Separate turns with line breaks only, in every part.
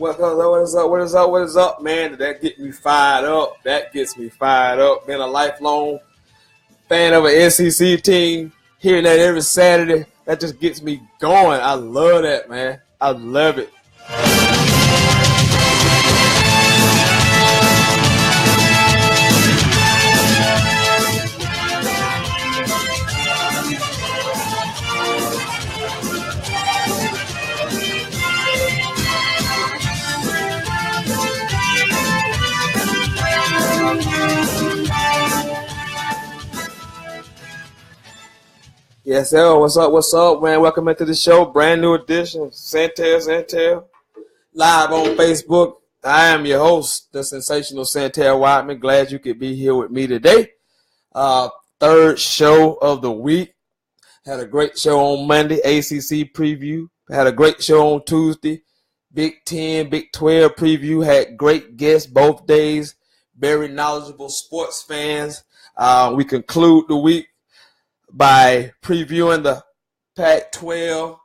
What is up, man? That gets me fired up. Being a lifelong fan of an SEC team, hearing that every Saturday, that just gets me going. I love that, man. I love it. Yes, sir. What's up, man? Welcome into the show. Brand new edition. Sentell. Live on Facebook. I am your host, the sensational Sentell Whiteman. Glad you could be here with me today. Third show of the week. Had a great show on Monday, ACC preview. Had a great show on Tuesday, Big 10, Big 12 preview. Had great guests both days. Very knowledgeable sports fans. We conclude the week by previewing the Pac-12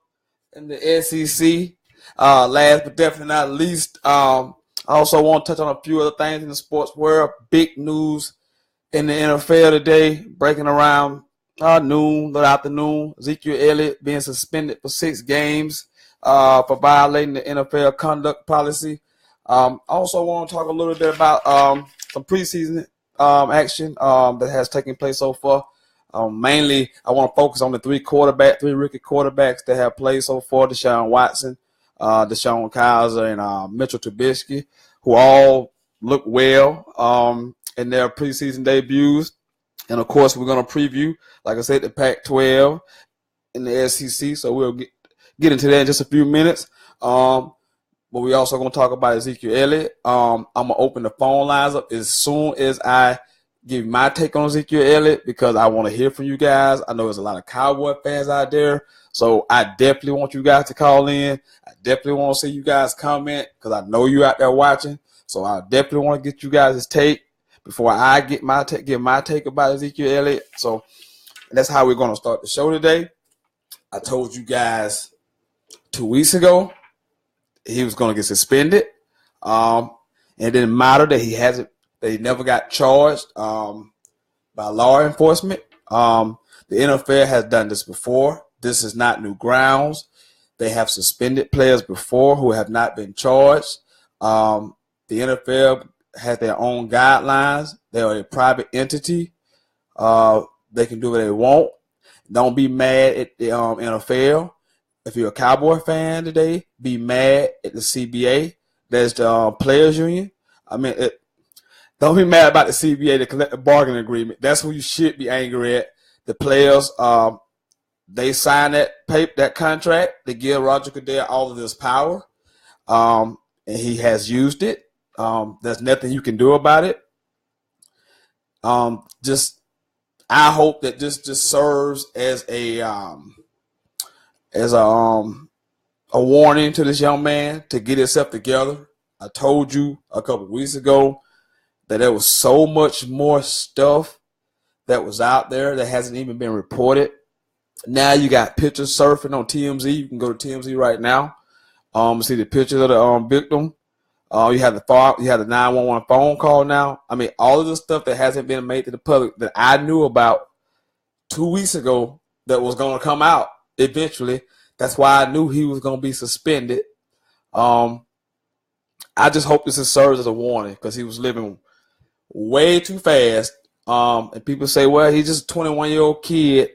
and the SEC. Last but definitely not least, I also want to touch on a few other things in the sports world. Big news in the NFL today, breaking around noon, late afternoon. Ezekiel Elliott being suspended for 6 games for violating the NFL conduct policy. Also want to talk a little bit about some preseason action that has taken place so far. Mainly, I want to focus on the three rookie quarterbacks that have played so far: Deshaun Watson, Deshaun Kaiser, and Mitchell Trubisky, who all look well in their preseason debuts. And, of course, we're going to preview, like I said, the Pac-12 and the SEC. So we'll get into that in just a few minutes. But we also going to talk about Ezekiel Elliott. I'm going to open the phone lines up as soon as I give my take on Ezekiel Elliott, because I want to hear from you guys. I know there's a lot of Cowboy fans out there, so I definitely want you guys to call in. I definitely want to see you guys comment, because I know you out there watching. So I definitely want to get you guys' take before I give my take about Ezekiel Elliott. So that's how we're going to start the show today. I told you guys 2 weeks ago he was going to get suspended. It didn't matter that he never got charged by law enforcement. The NFL has done this before. This is not new grounds. They have suspended players before who have not been charged. The NFL has their own guidelines. They are a private entity. They can do what they want. Don't be mad at the NFL. If you're a Cowboy fan today, be mad at the CBA. That's the players union. Don't be mad about the CBA, the collective bargaining agreement. That's who you should be angry at. The players, they signed that contract to give Roger Goodell all of this power, and he has used it. There's nothing you can do about it. I hope that this just serves as a warning to this young man to get himself together. I told you a couple of weeks ago that there was so much more stuff that was out there that hasn't even been reported. Now you got pictures surfing on TMZ. You can go to TMZ right now. See the pictures of the victim. You have the 911 phone call now. All of the stuff that hasn't been made to the public that I knew about 2 weeks ago that was going to come out eventually. That's why I knew he was going to be suspended. I just hope this serves as a warning, because he was living way too fast. And people say, well, he's just a 21-year-old kid.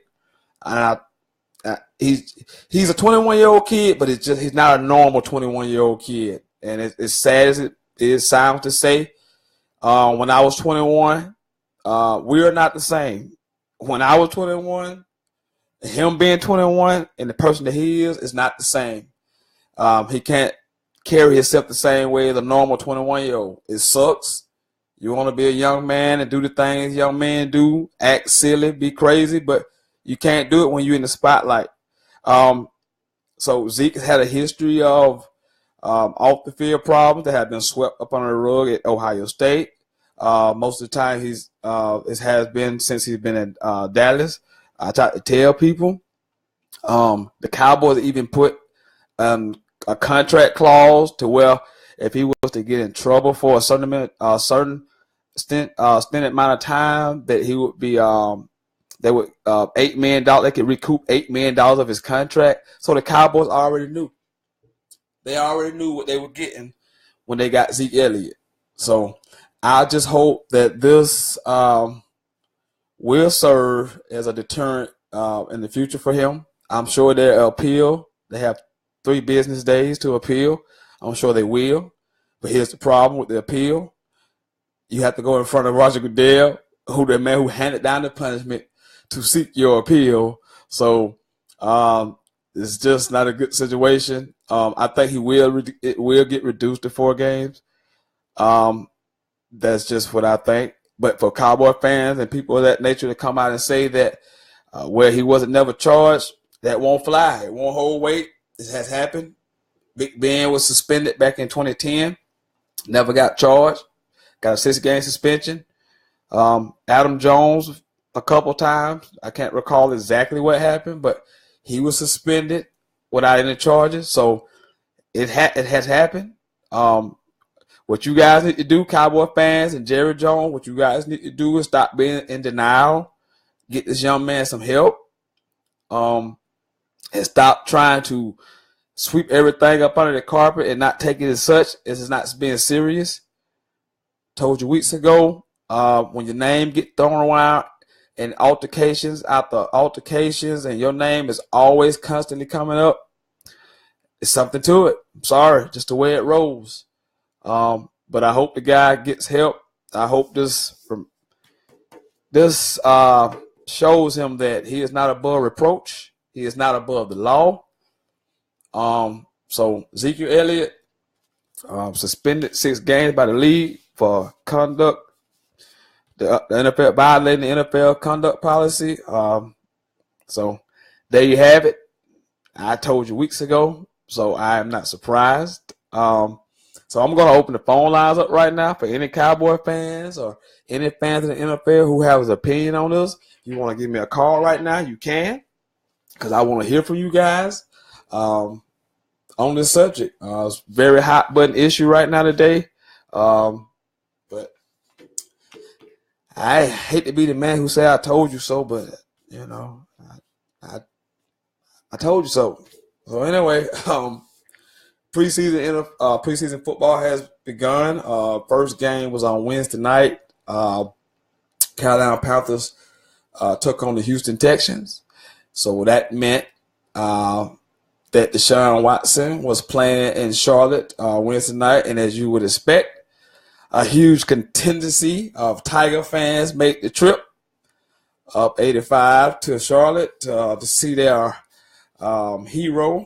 He's a 21-year-old kid, but he's not a normal 21-year-old kid. And it's sad as it sounds to say, when I was 21, we are not the same. When I was 21, him being 21 and the person that he is not the same. He can't carry himself the same way as a normal 21-year-old. It sucks. You want to be a young man and do the things young men do, act silly, be crazy, but you can't do it when you're in the spotlight. So Zeke has had a history of off the field problems that have been swept up under the rug at Ohio State. Most of the time it has been since he's been in Dallas. I try to tell people. The Cowboys even put a contract clause to where if he was to get in trouble for a certain extended amount of time, that he would be they would $8 million. They could recoup $8 million of his contract. So the Cowboys already knew. They already knew what they were getting when they got Zeke Elliott. So I just hope that this will serve as a deterrent in the future for him. I'm sure they'll appeal. They have 3 business days to appeal. I'm sure they will. But here's the problem with the appeal. You have to go in front of Roger Goodell, who the man who handed down the punishment, to seek your appeal. So it's just not a good situation. I think it will get reduced to 4 games. That's just what I think. But for Cowboy fans and people of that nature to come out and say that where he wasn't never charged, that won't fly. It won't hold weight. This has happened. Big Ben was suspended back in 2010. Never got charged. Got a 6-game suspension. Adam Jones a couple times. I can't recall exactly what happened, but he was suspended without any charges. So it has happened. What you guys need to do, Cowboy fans and Jerry Jones, what you guys need to do is stop being in denial. Get this young man some help. And stop trying to sweep everything up under the carpet and not take it as such as it's not being serious. Told you weeks ago, when your name get thrown around in altercations after altercations and your name is always constantly coming up, it's something to it. I'm sorry, just the way it rolls. But I hope the guy gets help. I hope this shows him that he is not above reproach. He is not above the law. So Ezekiel Elliott suspended 6 games by the league for conduct. The NFL violating the NFL conduct policy. So there you have it. I told you weeks ago, so I am not surprised. So I'm going to open the phone lines up right now for any Cowboy fans or any fans in the NFL who have an opinion on this. If you want to give me a call right now, you can, because I want to hear from you guys on this subject. It's a very hot button issue right now today. But I hate to be the man who say I told you so, but you know, I told you so. So anyway, preseason football has begun. First game was on Wednesday night. Carolina Panthers took on the Houston Texans. So that meant that Deshaun Watson was playing in Charlotte Wednesday night, and as you would expect, a huge contingency of Tiger fans made the trip up 85 to Charlotte to see their hero.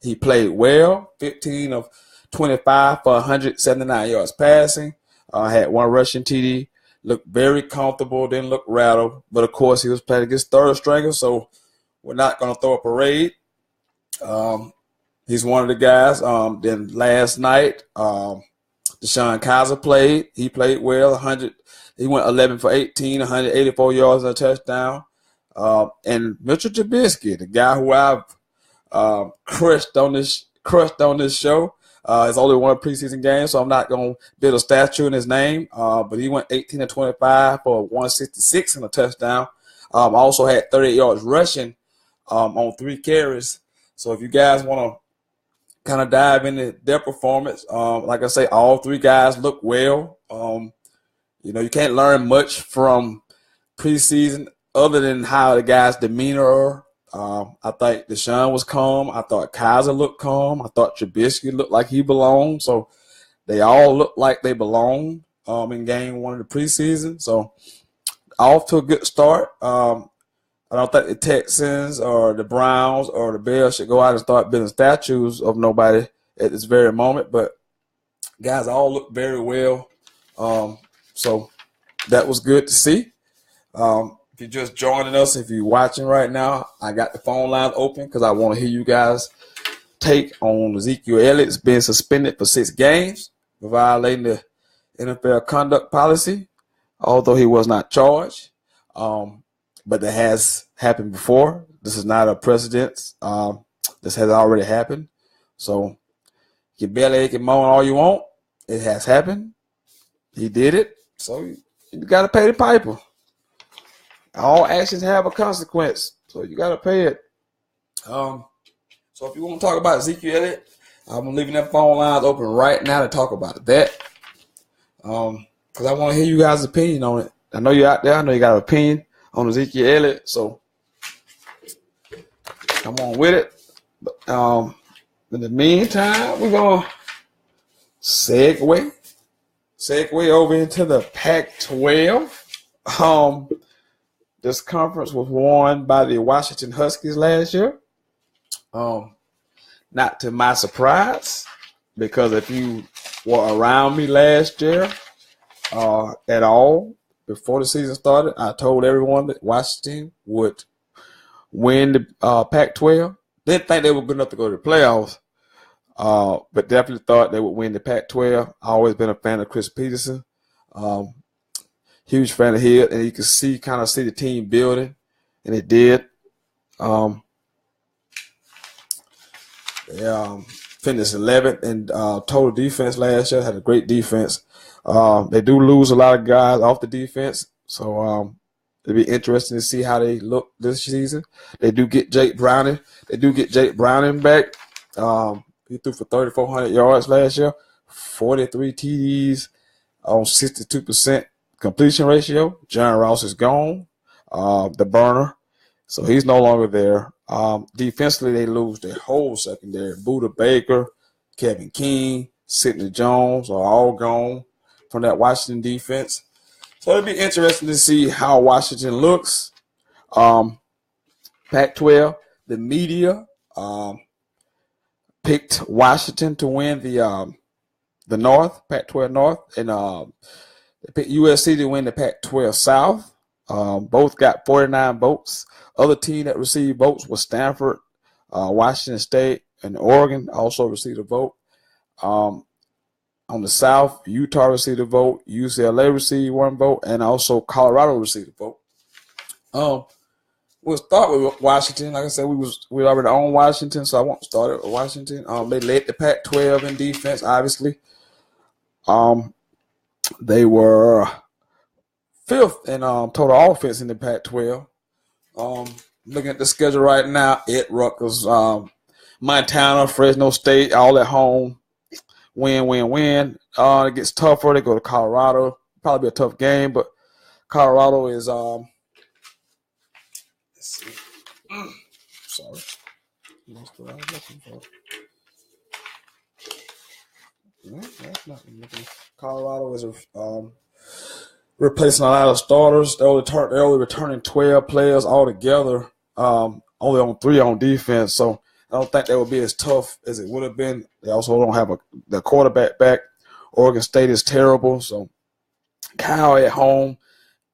He played well, 15 of 25 for 179 yards passing. Had 1 rushing TD. Looked very comfortable, didn't look rattled. But, of course, he was playing against third stringer, so we're not going to throw a parade. He's one of the guys. Then last night, Deshaun Kaiser played. He played well. He went 11 for 18, 184 yards and a touchdown. And Mitchell Trubisky, the guy who I've crushed on this show. It's only 1 preseason game, so I'm not going to build a statue in his name. But he went 18 of 25 for 166 and a touchdown. Also had 38 yards rushing on 3 carries. So if you guys want to kind of dive into their performance, like I say, all 3 guys look well. You can't learn much from preseason other than how the guys' demeanor are. I think Deshaun was calm. I thought Kaiser looked calm. I thought Trubisky looked like he belonged. So they all looked like they belonged in game 1 of the preseason. So off to a good start. I don't think the Texans or the Browns or the Bears should go out and start building statues of nobody at this very moment. But guys all look very well. So that was good to see. If you're just joining us, if you're watching right now, I got the phone line open because I want to hear you guys' take on Ezekiel Elliott being suspended for 6 games for violating the NFL conduct policy, although he was not charged. But that has happened before. This is not a precedent. This has already happened. So You belly ache and moan all you want. It has happened. He did it. So you got to pay the piper. All actions have a consequence. So you got to pay it. So if you want to talk about Ezekiel Elliott, I'm leaving that phone lines open right now to talk about that. Because I want to hear you guys' opinion on it. I know you're out there. I know you got an opinion on Ezekiel Elliott. So come on with it. But, in the meantime, we're going to segue over into the Pac-12. This conference was won by the Washington Huskies last year. Not to my surprise, because if you were around me last year at all before the season started, I told everyone that Washington would win the Pac-12. Didn't think they were good enough to go to the playoffs, but definitely thought they would win the Pac-12. I always been a fan of Chris Peterson. Huge fan of his, and you can see the team building, and it did. They finished 11th in total defense last year. Had a great defense. They do lose a lot of guys off the defense, so it'll be interesting to see how they look this season. They do get Jake Browning. Back. He threw for 3,400 yards last year, 43 TDs on 62% completion ratio. John Ross is gone, the burner, so he's no longer there. Defensively, they lose their whole secondary. Buda Baker, Kevin King, Sidney Jones are all gone from that Washington defense. So it'll be interesting to see how Washington looks. Pac-12, the media picked Washington to win the North, Pac-12 North, and they picked USC to win the Pac-12 South. Both got 49 votes. Other team that received votes was Stanford, Washington State, and Oregon also received a vote. On the South, Utah received a vote, UCLA received one vote, and also Colorado received a vote. We'll start with Washington. Like I said, we already on Washington, so I won't start it with Washington. They led the Pac-12 in defense, obviously. They were fifth in total offense in the Pac-12. Looking at the schedule right now, Rutgers, Montana, Fresno State, all at home. Win. It gets tougher. They go to Colorado. Probably be a tough game, but Colorado is let's see. Sorry. That's what I was looking for. No, that's not what I'm looking for. Colorado is replacing a lot of starters. They're only returning 12 players altogether. Only on 3 on defense, so I don't think that would be as tough as it would have been. They also don't have the quarterback back. Oregon State is terrible, so Cal at home,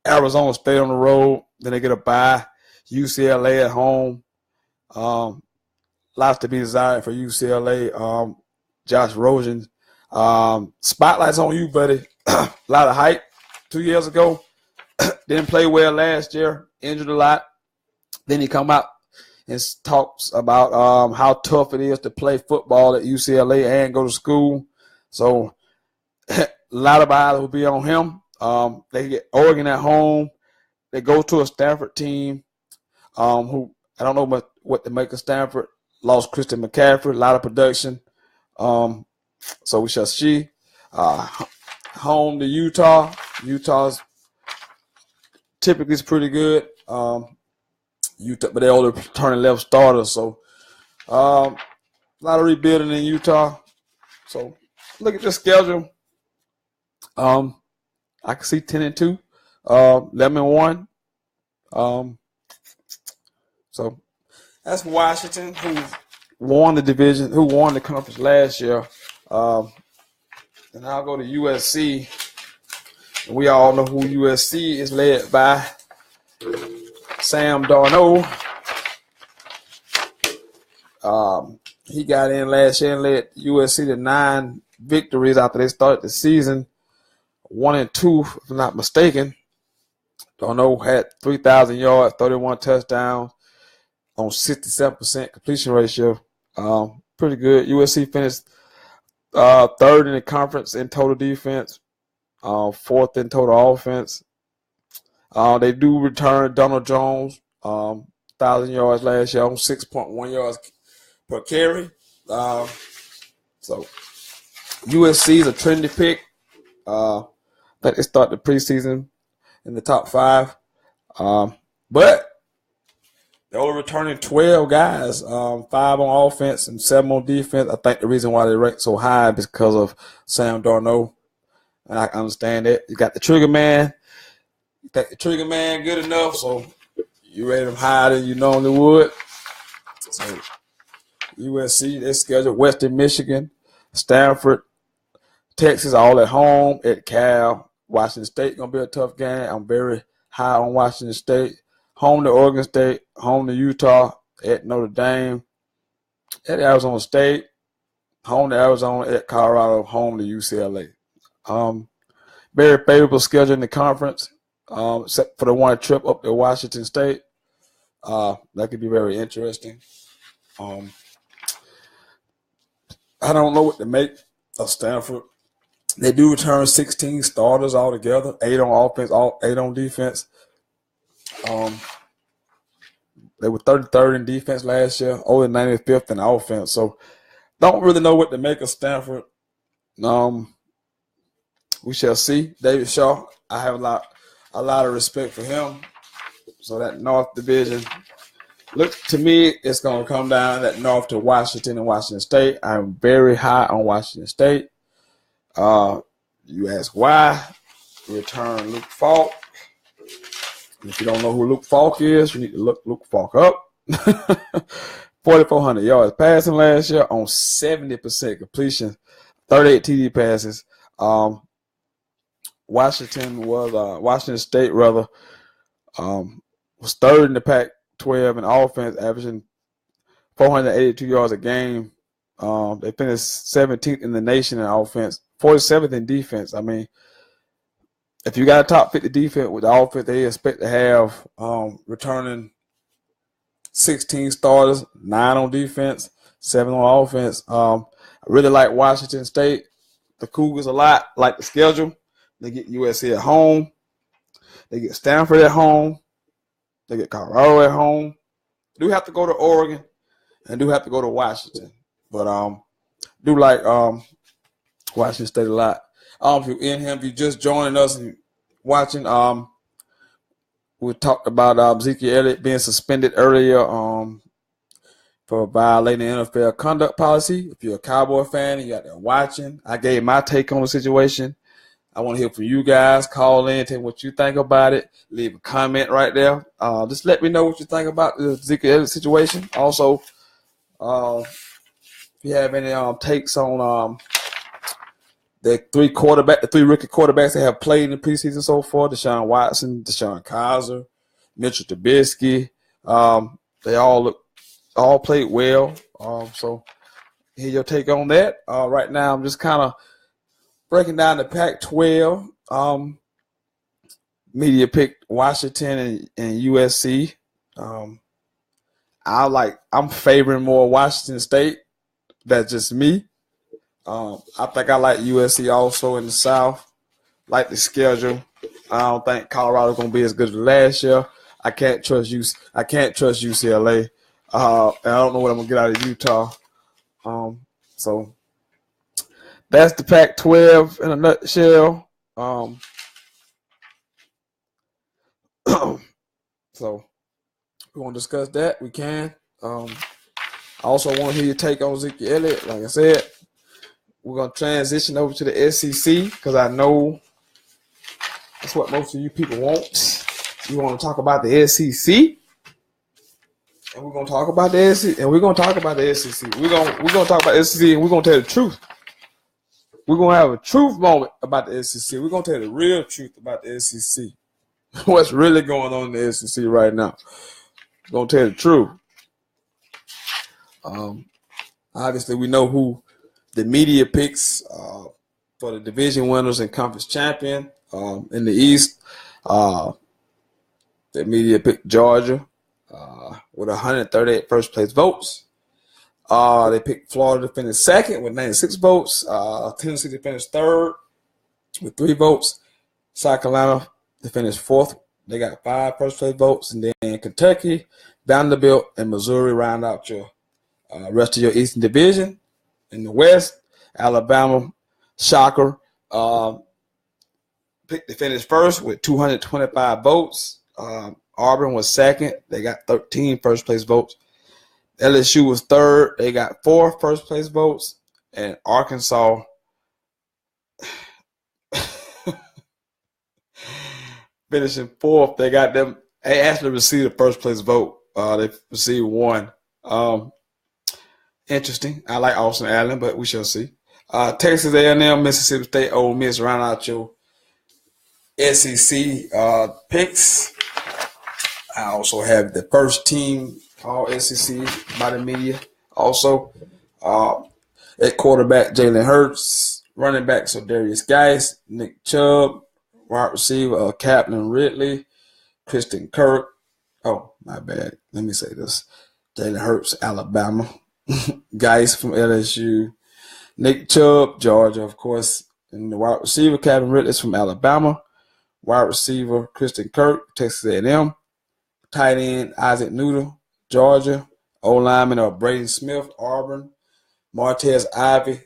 Arizona State on the road. Then they get a bye. UCLA at home. Lots to be desired for UCLA. Josh Rosen. Spotlight's on you, buddy. A lot of hype 2 years ago. Didn't play well last year. Injured a lot. Then he come out and talks about how tough it is to play football at UCLA and go to school. So a lot of eyes will be on him. They get Oregon at home. They go to a Stanford team who I don't know what to make of Stanford. Lost Christian McCaffrey, a lot of production. So we shall see. Home to Utah. Utah's typically is pretty good. Utah, but they're only returning left starters, so a lot of rebuilding in Utah. So look at the schedule. I can see 10-2, 11-1. So that's Washington, who won the division, who won the conference last year. And I'll go to USC. We all know who USC is led by. Sam Darnold. He got in last year and led USC to 9 victories after they started the season. 1-2, if I'm not mistaken. Darnold had 3,000 yards, 31 touchdowns on 67% completion ratio. Pretty good. USC finished third in the conference in total defense, fourth in total offense. They do return Donald Jones, 1,000 yards last year on 6.1 yards per carry. So USC is a trendy pick. I think they start the preseason in the top 5. But they're only returning 12 guys, 5 on offense and 7 on defense. I think the reason why they rank so high is because of Sam Darnold. And I understand that. You got the trigger man. You think the trigger man good enough, so you rate them higher than you normally would. So USC, they're scheduled Western Michigan, Stanford, Texas, all at home, at Cal. Washington State going to be a tough game. I'm very high on Washington State. Home to Oregon State, home to Utah, at Notre Dame, at Arizona State, home to Arizona, at Colorado, home to UCLA. Very favorable schedule in the conference, except for the one trip up to Washington State. That could be very interesting. I don't know what to make of Stanford. They do return 16 starters altogether, 8 on offense, 8 on defense. They were 33rd in defense last year, only 95th in offense. So don't really know what to make of Stanford. We shall see. David Shaw, I have a lot of respect for him. So that North Division, look to me, it's going to come down that North to Washington and Washington State. I'm very high on Washington State. You ask why? Return Luke Falk. If you don't know who Luke Falk is, you need to look Luke Falk up. 4,400 yards passing last year on 70% completion, 38 TD passes. Washington State was third in the Pac-12 in offense, averaging 482 yards a game. They finished 17th in the nation in offense, 47th in defense. I mean, if you got a top 50 defense with the offense, they expect to have returning 16 starters, 9 on defense, 7 on offense. I really like Washington State. The Cougars a lot, like the schedule. They get USC at home. They get Stanford at home. They get Colorado at home. Do have to go to Oregon and do have to go to Washington. But do like Washington State a lot. If you're just joining us and watching, we talked about Ezekiel Elliott being suspended earlier for violating the NFL conduct policy. If you're a Cowboy fan and you're out there watching, I gave my take on the situation. I want to hear from you guys. Call in, tell me what you think about it. Leave a comment right there. Just let me know what you think about the Ezekiel Elliott situation. Also, if you have any takes on the 3 rookie quarterbacks that have played in the preseason so far, Deshaun Watson, Deshaun Kaiser, Mitchell Trubisky, they all played well. So hear your take on that. Right now, I'm just kind of breaking down the Pac-12. Media picked Washington and USC. I'm favoring more Washington State. That's just me. I think I like USC also in the South. Like the schedule. I don't think Colorado's gonna be as good as last year. I can't trust UCLA. And I don't know what I'm gonna get out of Utah. So that's the Pac-12 in a nutshell. So we want to discuss that. We can. I also want to hear your take on Ezekiel Elliott. Like I said, we're going to transition over to the SEC because I know that's what most of you people want. You want to talk about the SEC, and we're going to talk about the SEC, and we're going to talk about the SEC. We're going to talk about the SEC, and we're going to tell the truth. We're going to have a truth moment about the SEC. We're going to tell the real truth about the SEC. What's really going on in the SEC right now. We're going to tell the truth. Obviously, we know who the media picks for the division winners and conference champion in the East. The media picked Georgia with 138 first place votes. They picked Florida to finish second with 96 votes. Tennessee to finish third with 3 votes. South Carolina to finish fourth. They got 5 first-place votes. And then Kentucky, Vanderbilt, and Missouri round out your rest of your Eastern Division. In the West, Alabama, shocker, picked to finish first with 225 votes. Auburn was second. They got 13 first-place votes. LSU was third. They got 4 first-place votes. And Arkansas finishing fourth. They actually received a first-place vote. They received 1. Interesting. I like Austin Allen, but we shall see. Texas A&M, Mississippi State, Ole Miss round out your SEC picks. I also have the first team all SEC by the media. Also, at quarterback, Jalen Hurts. Running back, so Darius Geis, Nick Chubb. Wide receiver, Kaplan Ridley, Christian Kirk. Oh, my bad. Let me say this. Jalen Hurts, Alabama. Geis from LSU. Nick Chubb, Georgia, of course. And the wide receiver, Kaplan Ridley, is from Alabama. Wide receiver, Christian Kirk, Texas A&M. Tight end, Isaac Noodle, Georgia. O-lineman, Braden Smith, Auburn. Martez Ivy,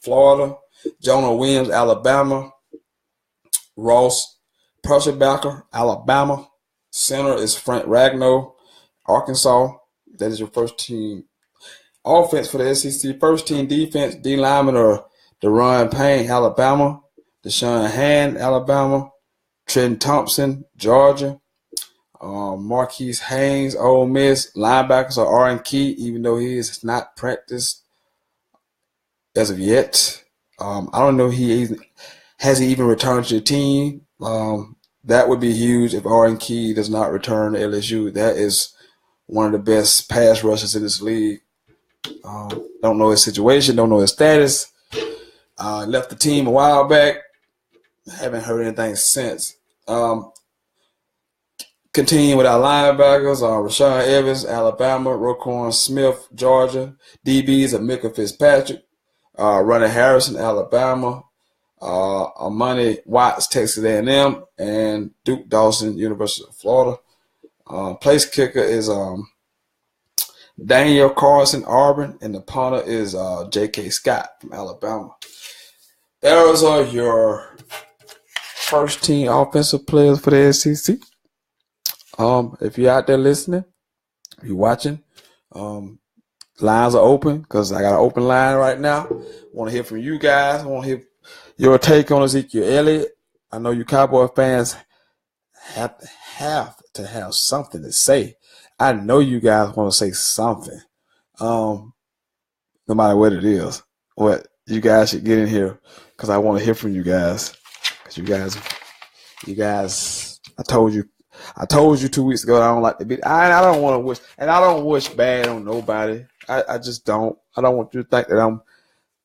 Florida. Jonah Williams, Alabama. Ross Perschebacker, Alabama. Center is Frank Ragnow, Arkansas. That is your first team offense for the SEC. First team defense, D lineman or Deron Payne, Alabama. Deshaun Hand, Alabama. Trenton Thompson, Georgia. Marquise Haynes, Ole Miss. Linebackers are Aaron Key, even though he is not practiced as of yet. I don't know has he even returned to the team. That would be huge if Aaron Key does not return to LSU. That is one of the best pass rushers in this league. Don't know his situation, don't know his status. Left the team a while back. Haven't heard anything since. Continuing with our linebackers, Rashawn Evans, Alabama, Roquan Smith, Georgia. DBs are Micah Fitzpatrick, Ronnie Harrison, Alabama, Amani Watts, Texas A&M, and Duke Dawson, University of Florida. Place kicker is Daniel Carlson, Auburn, and the punter is J.K. Scott from Alabama. Those are your first team offensive players for the SEC. If you're out there listening, if you're watching, lines are open because I got an open line right now. I want to hear from you guys. I want to hear your take on Ezekiel Elliott. I know you Cowboy fans have to have something to say. I know you guys want to say something. No matter what it is. What you guys should get in here because I want to hear from you guys. Because you guys, I told you 2 weeks ago that I don't like to be. I don't want to wish, and I don't wish bad on nobody. I just don't. I don't want you to think that I'm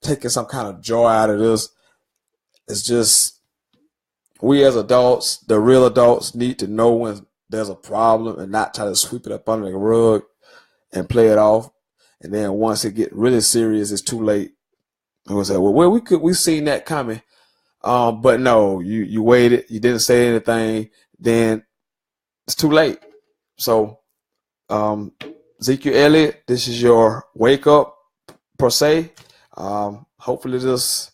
taking some kind of joy out of this. It's just we as adults, the real adults, need to know when there's a problem and not try to sweep it up under the rug and play it off. And then once it gets really serious, it's too late. And we say, well, we seen that coming. But no, you waited, you didn't say anything, then it's too late. So Ezekiel Elliott, this is your wake up per se. Hopefully this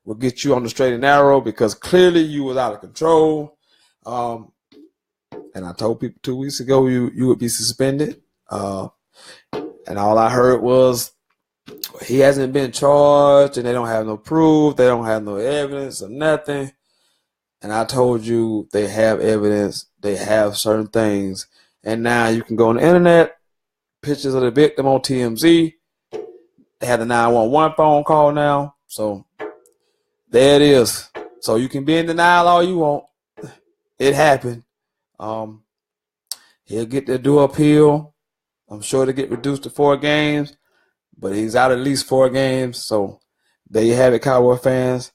will get you on the straight and narrow because clearly you was out of control. And I told people 2 weeks ago you would be suspended. And all I heard was he hasn't been charged and they don't have no proof. They don't have no evidence or nothing. And I told you they have evidence. They have certain things. And now you can go on the internet, pictures of the victim on TMZ. They have the 911 phone call now. So there it is. So you can be in denial all you want. It happened. He'll get to do appeal. I'm sure to get reduced to 4 games, but he's out at least 4 games. So there you have it, Cowboy fans.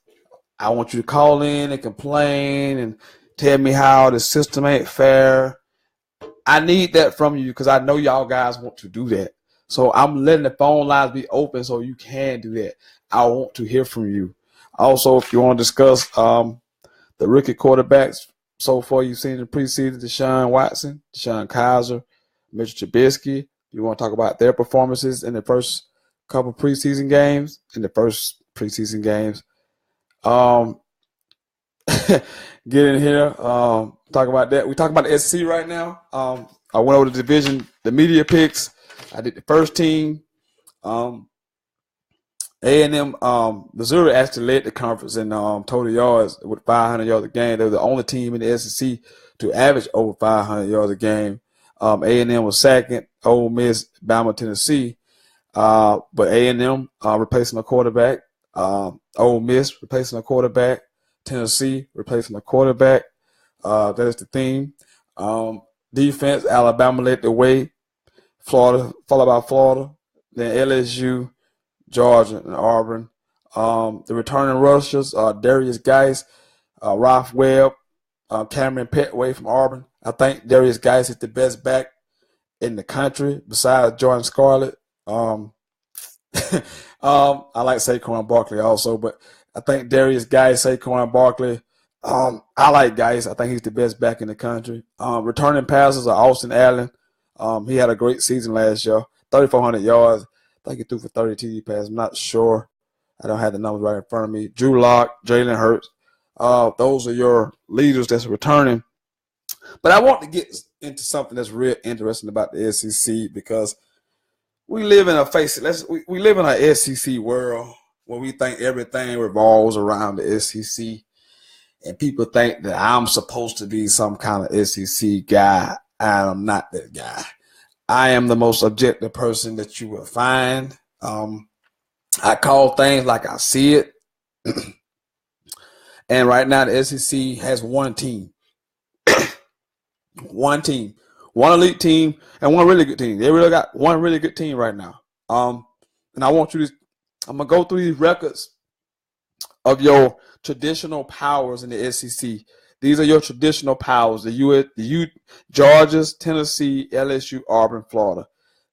I want you to call in and complain and tell me how the system ain't fair. I need that from you because I know y'all guys want to do that. So I'm letting the phone lines be open so you can do that. I want to hear from you. Also, if you want to discuss the rookie quarterbacks so far you've seen in the preseason, Deshaun Watson, Deshaun Kaiser, Mitchell Trubisky, you want to talk about their performances in the first couple preseason games, get in here, talk about that. We talk about the SEC right now. I went over the division, the media picks. I did the first team. A&M, Missouri actually led the conference in total yards with 500 yards a game. They were the only team in the SEC to average over 500 yards a game. A&M was second, Ole Miss, Bama, Tennessee. But A&M replacing a quarterback. Ole Miss replacing a quarterback. Tennessee replacing a quarterback. That is the theme. Defense, Alabama led the way. Florida, followed by Florida. Then LSU, Georgia, and Auburn. The returning rushers, Darius Geis, Ralph Webb, Cameron Petway from Auburn. I think Darius Geis is the best back in the country besides Jordan Scarlett. I like Saquon Barkley also, but I think Darius Geis, Saquon Barkley. I like Geis. I think he's the best back in the country. Returning passers are Austin Allen. He had a great season last year, 3,400 yards. I think he threw for 30 TD passes. I'm not sure. I don't have the numbers right in front of me. Drew Lock, Jalen Hurts. Those are your leaders that's returning. But I want to get into something that's real interesting about the SEC because we live in we live in an SEC world where we think everything revolves around the SEC, and people think that I'm supposed to be some kind of SEC guy. I'm not that guy. I am the most objective person that you will find. I call things like I see it. And right now the SEC has one team. One team. One elite team and one really good team. They really got one really good team right now. And I want you to I'm gonna go through these records of your traditional powers in the SEC. These are your traditional powers. The Georgia's, Tennessee, LSU, Auburn, Florida.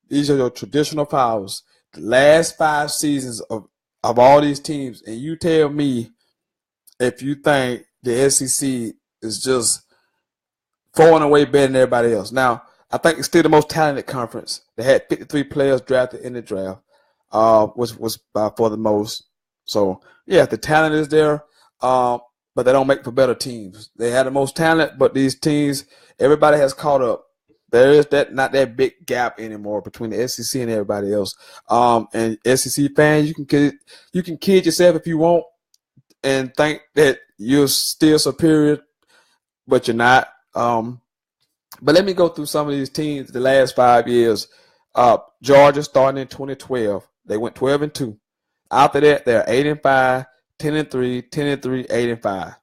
These are your traditional powers. The last 5 seasons of all these teams, and you tell me if you think the SEC is just far and away better than everybody else. Now, I think it's still the most talented conference. They had 53 players drafted in the draft, which was by far the most. So, yeah, the talent is there. But they don't make for better teams. They had the most talent, but these teams, everybody has caught up. There is not that big gap anymore between the SEC and everybody else. And SEC fans, you can kid yourself if you want and think that you're still superior, but you're not. But let me go through some of these teams the last 5 years. Georgia starting in 2012, they went 12-2. After that, they're 8-5. 10-3, 10-3, 8-5.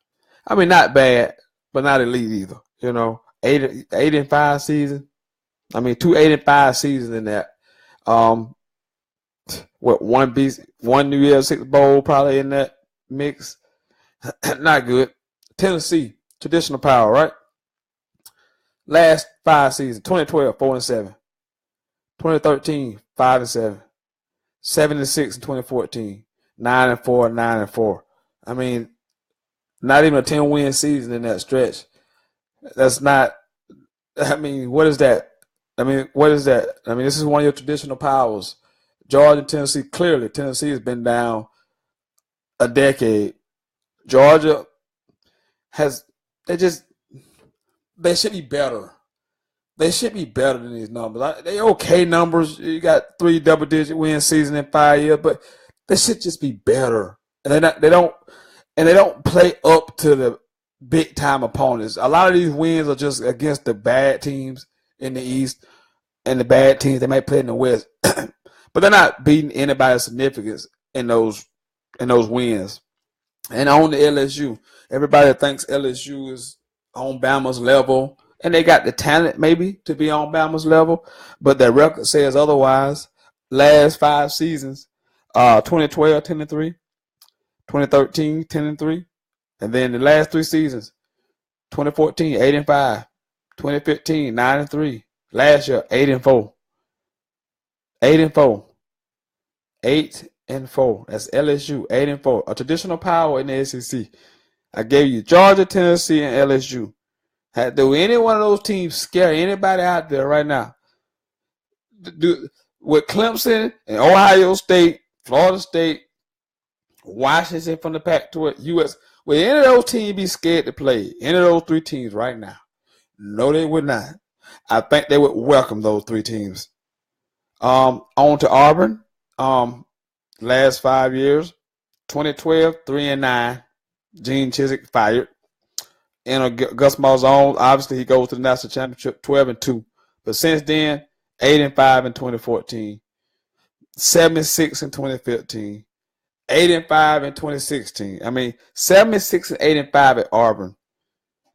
I mean, not bad, but not elite either. You know, 8-5 season. I mean, 2 8-5 seasons in that. One New Year's Six Bowl probably in that mix. Not good. Tennessee, traditional power, right? Last 5 seasons: 2012, 4-7. 2013, 5-7. 7-6 in 2014. 9-4, 9-4. I mean, not even a 10-win season in that stretch. That's not. I mean, what is that? What is that? This is one of your traditional powers. Georgia and Tennessee. Clearly, Tennessee has been down a decade. Georgia they should be better. They should be better than these numbers. They okay numbers. You got 3 double-digit win seasons in 5 years, but they should just be better. And they don't play up to the big time opponents. A lot of these wins are just against the bad teams in the East and the bad teams they might play in the West. But they're not beating anybody of significance in those wins. And on the LSU, everybody thinks LSU is on Bama's level, and they got the talent maybe to be on Bama's level, but their record says otherwise. Last 5 seasons. 2012, 10-3, 2013, 10-3, and then the last 3 seasons, 2014, 8-5, 2015, 9-3, last year, 8-4. 8-4. 8-4. That's LSU. 8-4. A traditional power in the SEC. I gave you Georgia, Tennessee, and LSU. Do any one of those teams scare anybody out there right now? With Clemson and Ohio State, Florida State, Washington from the Pac-12, US, will any of those teams be scared to play? Any of those three teams right now? No, they would not. I think they would welcome those three teams. On to Auburn. Last 5 years, 2012, 3-9. Gene Chizik fired. And Gus Malzahn, obviously he goes to the national championship, 12-2. But since then, 8-5 in 2014, 7-6 in 2015, 8-5 in 2016. I mean, 7-6 and 8-5 at Auburn.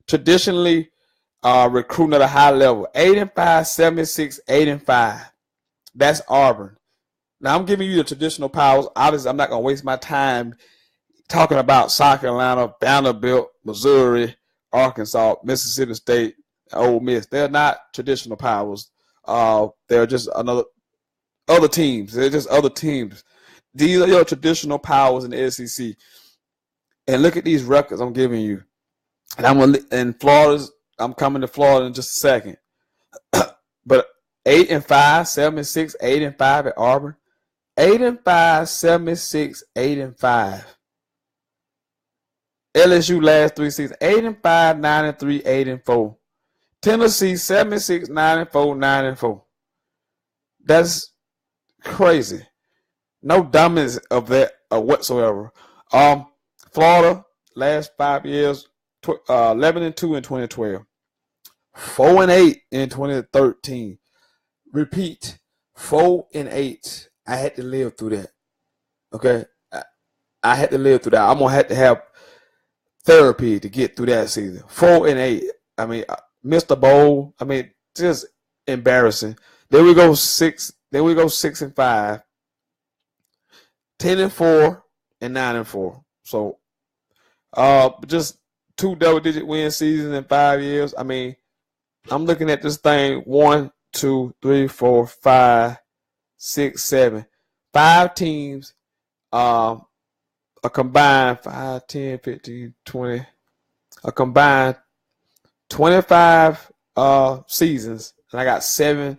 Traditionally, recruiting at a high level. 8-5, 7-6, 8-5. That's Auburn. Now I'm giving you the traditional powers. Obviously, I'm not gonna waste my time talking about South Carolina, Vanderbilt, Missouri, Arkansas, Mississippi State, Ole Miss. They're not traditional powers. They're just other teams. They're just other teams. These are your traditional powers in the SEC. And look at these records I'm giving you. And I'm coming to Florida in just a second. But 8-5, 7-6, 8-5 at Auburn. 8-5, 7-6, 8-5. LSU last 3 seasons, 8-5, 9-3, 8-4. Tennessee 7-6, 9-4, 9-4. That's crazy. No dominance of that whatsoever. Florida last 5 years, 11-2 in 2012, 4-8 in 2013. Repeat, 4-8. I had to live through that. Okay, I had to live through that. I'm gonna have to have therapy to get through that season. 4-8. I mean, missed the bowl. I mean, just embarrassing. Then we go 6. Then we go 6-5, 10-4, and 9-4. So, just 2 double-digit win seasons in 5 years. I mean, I'm looking at this thing 1, 2, 3, 4, 5, 6, 7. 5 teams. A combined 5, 10, 15, 20. A combined 25 seasons, and I got 7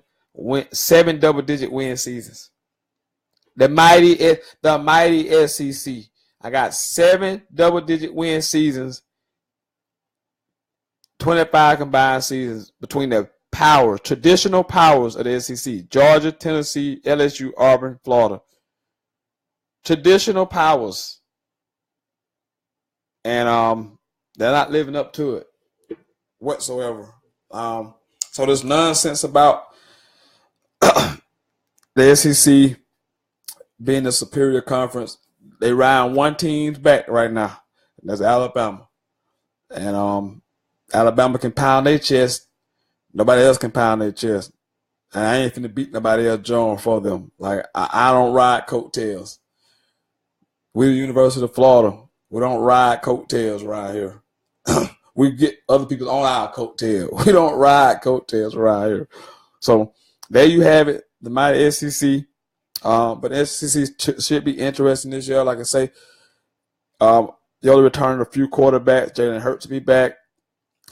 double-digit win seasons. The mighty SEC. I got 7 double-digit win seasons, 25 combined seasons between the traditional powers of the SEC: Georgia, Tennessee, LSU, Auburn, Florida. Traditional powers, and they're not living up to it whatsoever. So there's nonsense about the SEC being the superior conference. They riding one team's back right now, and that's Alabama. And Alabama can pound their chest. Nobody else can pound their chest. And I ain't finna beat nobody else John for them. Like, I don't ride coattails. We're the University of Florida. We don't ride coattails right here. We get other people on our coattail. We don't ride coattails right here. So there you have it, the mighty SEC. But the SEC should be interesting this year. Like I say, they only returned a few quarterbacks. Jalen Hurts to be back.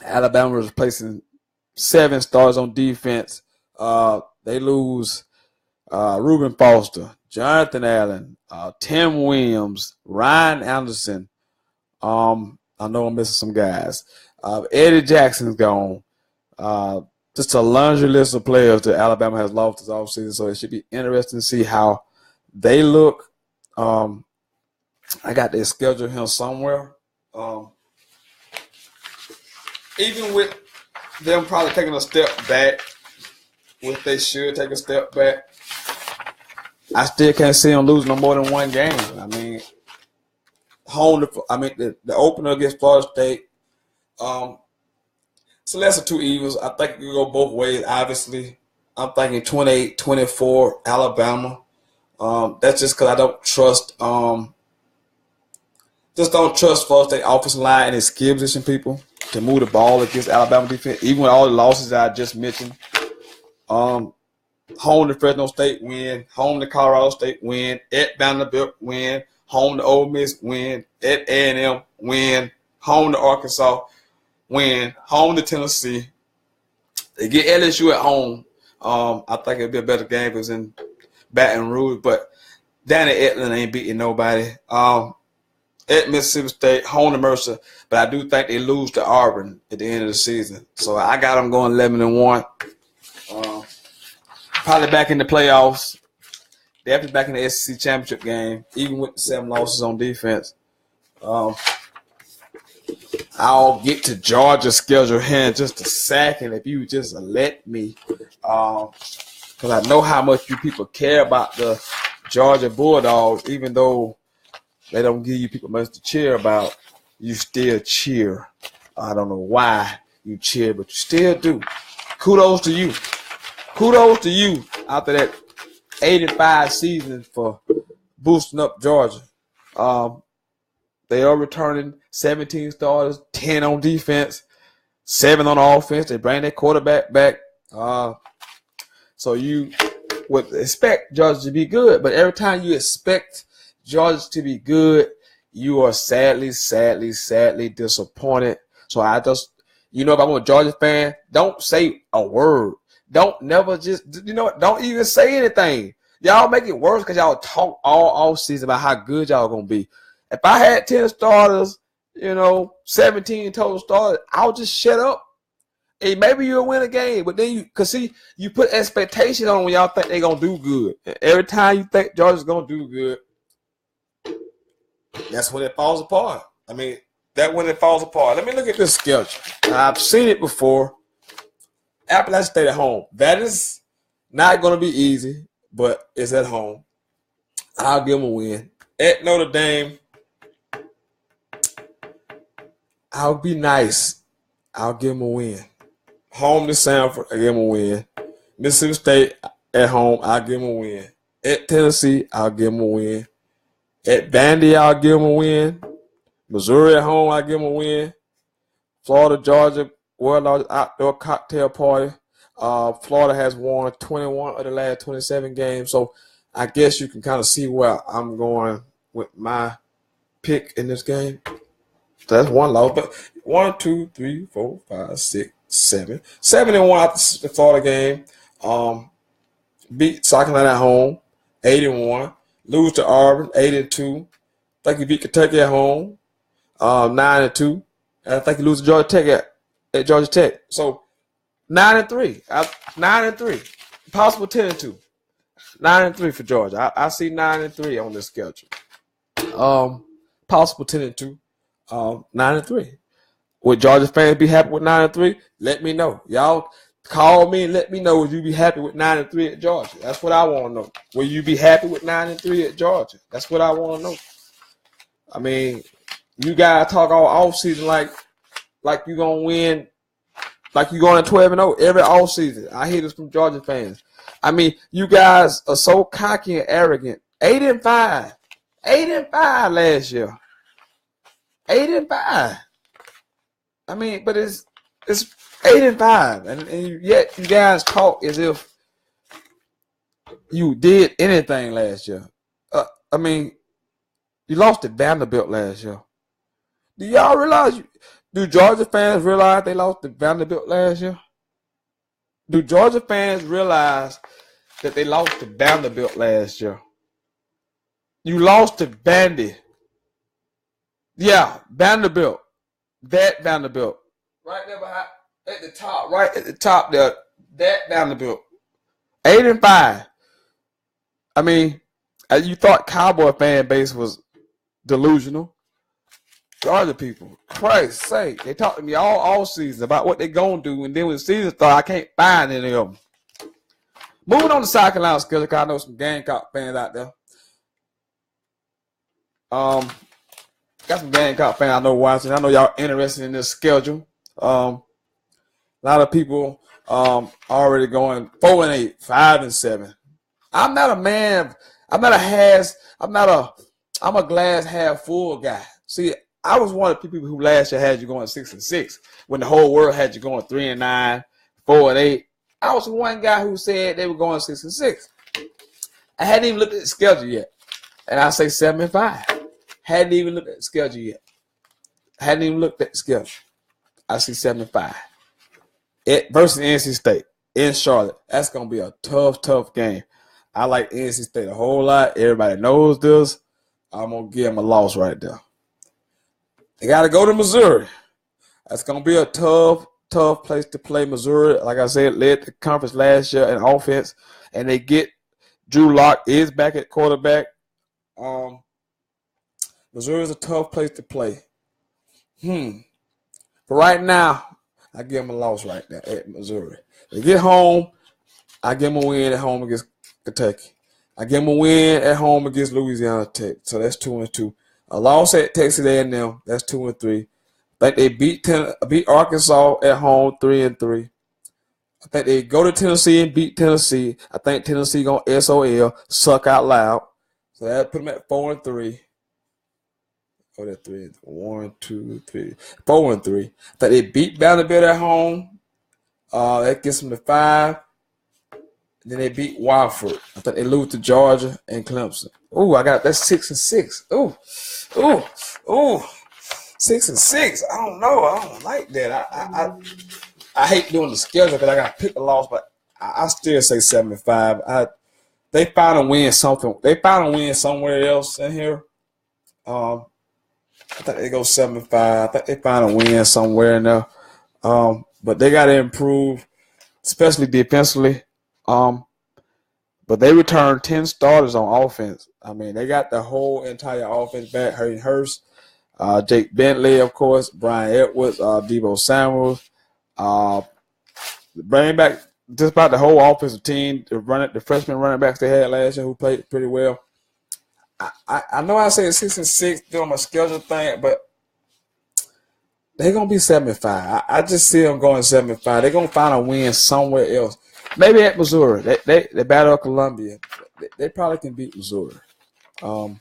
Alabama is replacing 7 stars on defense. They lose Reuben Foster, Jonathan Allen, Tim Williams, Ryan Anderson. I know I'm missing some guys. Eddie Jackson's gone. Just a laundry list of players that Alabama has lost this offseason, so it should be interesting to see how they look. I got their schedule here somewhere. Even with them probably taking a step back, which they should take a step back, I still can't see them losing no more than one game. I mean, the opener against Florida State. So lesser 2 evils. I think it can go both ways, obviously. I'm thinking 28-24 Alabama. That's just because I don't trust Florida State offensive line and its skill position people to move the ball against Alabama defense, even with all the losses that I just mentioned. home to Fresno State, win. Home to Colorado State, win. At Vanderbilt, win. Home to Ole Miss, win. At A&M, win. Home to Arkansas, win. Home to Tennessee. They get LSU at home. I think it'd be a better game if it was in Baton Rouge, but down at Atlanta ain't beating nobody. At Mississippi State, home to Mercer, but I do think they lose to Auburn at the end of the season. So I got them going 11-1. Probably back in the playoffs. Definitely back in the SEC championship game, even with the 7 losses on defense. I'll get to Georgia's schedule here in just a second if you just let me. Because I know how much you people care about the Georgia Bulldogs, even though they don't give you people much to cheer about. You still cheer. I don't know why you cheer, but you still do. Kudos to you. Kudos to you after that 85 season for boosting up Georgia. They are returning 17 starters, 10 on defense, 7 on offense. They bring their quarterback back. So you would expect Georgia to be good, but every time you expect Georgia to be good, you are sadly disappointed. So I just, if I'm a Georgia fan, don't say a word. Don't even say anything. Y'all make it worse because y'all talk all season about how good y'all going to be. If I had 10 starters, 17 total starters, I'll just shut up. And maybe you'll win a game, but then you put expectation on when y'all think they're going to do good. And every time you think Georgia's going to do good, that's when it falls apart. That's when it falls apart. Let me look at this schedule. I've seen it before. Appalachian State at home. That is not going to be easy, but it's at home. I'll give them a win. At Notre Dame, I'll be nice. I'll give them a win. Home to Sanford, I give them a win. Mississippi State at home, I'll give them a win. At Tennessee, I'll give them a win. At Vandy, I'll give them a win. Missouri at home, I'll give them a win. Florida, Georgia, world largest outdoor cocktail party. Florida has won 21 of the last 27 games. So I guess you can kind of see where I'm going with my pick in this game. So that's one loss. But 1, 2, 3, 4, 5, 6, 7. 7-1 out the Florida game. Beat South Carolina at home, 8-1. Lose to Auburn, 8-2. I think you beat Kentucky at home, 9-2. And I think you lose to Georgia Tech at Georgia Tech. So 9-3. 9-3. Possible 10-2. 9-3 for Georgia. I see 9-3 on this schedule. Possible 10-2. 9-3. Would Georgia fans be happy with 9-3? Let me know. Y'all call me and let me know. Would you be happy with 9-3 at Georgia? That's what I want to know. Will you be happy with 9-3 at Georgia? That's what I want to know. You guys talk all offseason like you're going to win, like you're going to 12-0 every offseason. I hear this from Georgia fans. You guys are so cocky and arrogant. 8-5. 8-5 last year. 8-5. But it's 8-5, and yet you guys talk as if you did anything last year. You lost to Vanderbilt last year. Do y'all realize? Do Georgia fans realize they lost to Vanderbilt last year? Do Georgia fans realize that they lost to Vanderbilt last year? You lost to Vandy. Yeah, Vanderbilt. That Vanderbilt. Right there behind, at the top, right at the top there. That Vanderbilt. 8-5. You thought Cowboy fan base was delusional. Georgia people, Christ's sake, they talk to me all season about what they gonna do, and then when the season starts, I can't find any of them. Moving on to South Carolina schedule, because I know some Gamecock fans out there. Got some Gamecock fans I know watching. I know y'all interested in this schedule. A lot of people already going 4-8, 5-7. I'm not a man. I'm a glass half full guy. See, I was one of the people who last year had you going 6-6 when the whole world had you going 3-9, 4-8. I was the one guy who said they were going 6-6. I hadn't even looked at the schedule yet. And I say 7-5. Hadn't even looked at the schedule yet. Hadn't even looked at the schedule. I see 7-5. Versus NC State in Charlotte. That's going to be a tough game. I like NC State a whole lot. Everybody knows this. I'm going to give them a loss right there. They got to go to Missouri. That's going to be a tough place to play. Missouri, like I said, led the conference last year in offense. And they get Drew Lock is back at quarterback. Missouri is a tough place to play. But right now, I give them a loss right now at Missouri. They get home, I give them a win at home against Kentucky. I give them a win at home against Louisiana Tech. So that's 2-2. A loss at Texas A&M. That's 2-3. I think they beat Arkansas at home 3-3. I think they go to Tennessee and beat Tennessee. I think Tennessee gonna SOL, suck out loud. So that put them at 4-3. Oh, that's 3. 1, 2, 3. 4-3. I think they beat Vanderbilt at home. That gets them to 5. Then they beat Wofford. I think they lose to Georgia and Clemson. Ooh, that's 6-6. Ooh. 6-6. I don't know. I don't like that. I hate doing the schedule because I got to pick a loss, but I still say 7-5. They found a win something. They found a win somewhere else in here. I think they go 7-5. I think they found a win somewhere in there. But they got to improve, especially defensively. But they returned 10 starters on offense. I mean, they got the whole entire offense back. Hayden Hurst, Jake Bentley, of course, Brian Edwards, Deebo Samuels. Bringing back just about the whole offensive team, the freshman running backs they had last year who played pretty well. I know I said 6-6 doing my schedule thing, but they're going to be 7-5. I just see them going 7-5. They're going to find a win somewhere else. Maybe at Missouri. They battle Columbia. They probably can beat Missouri. So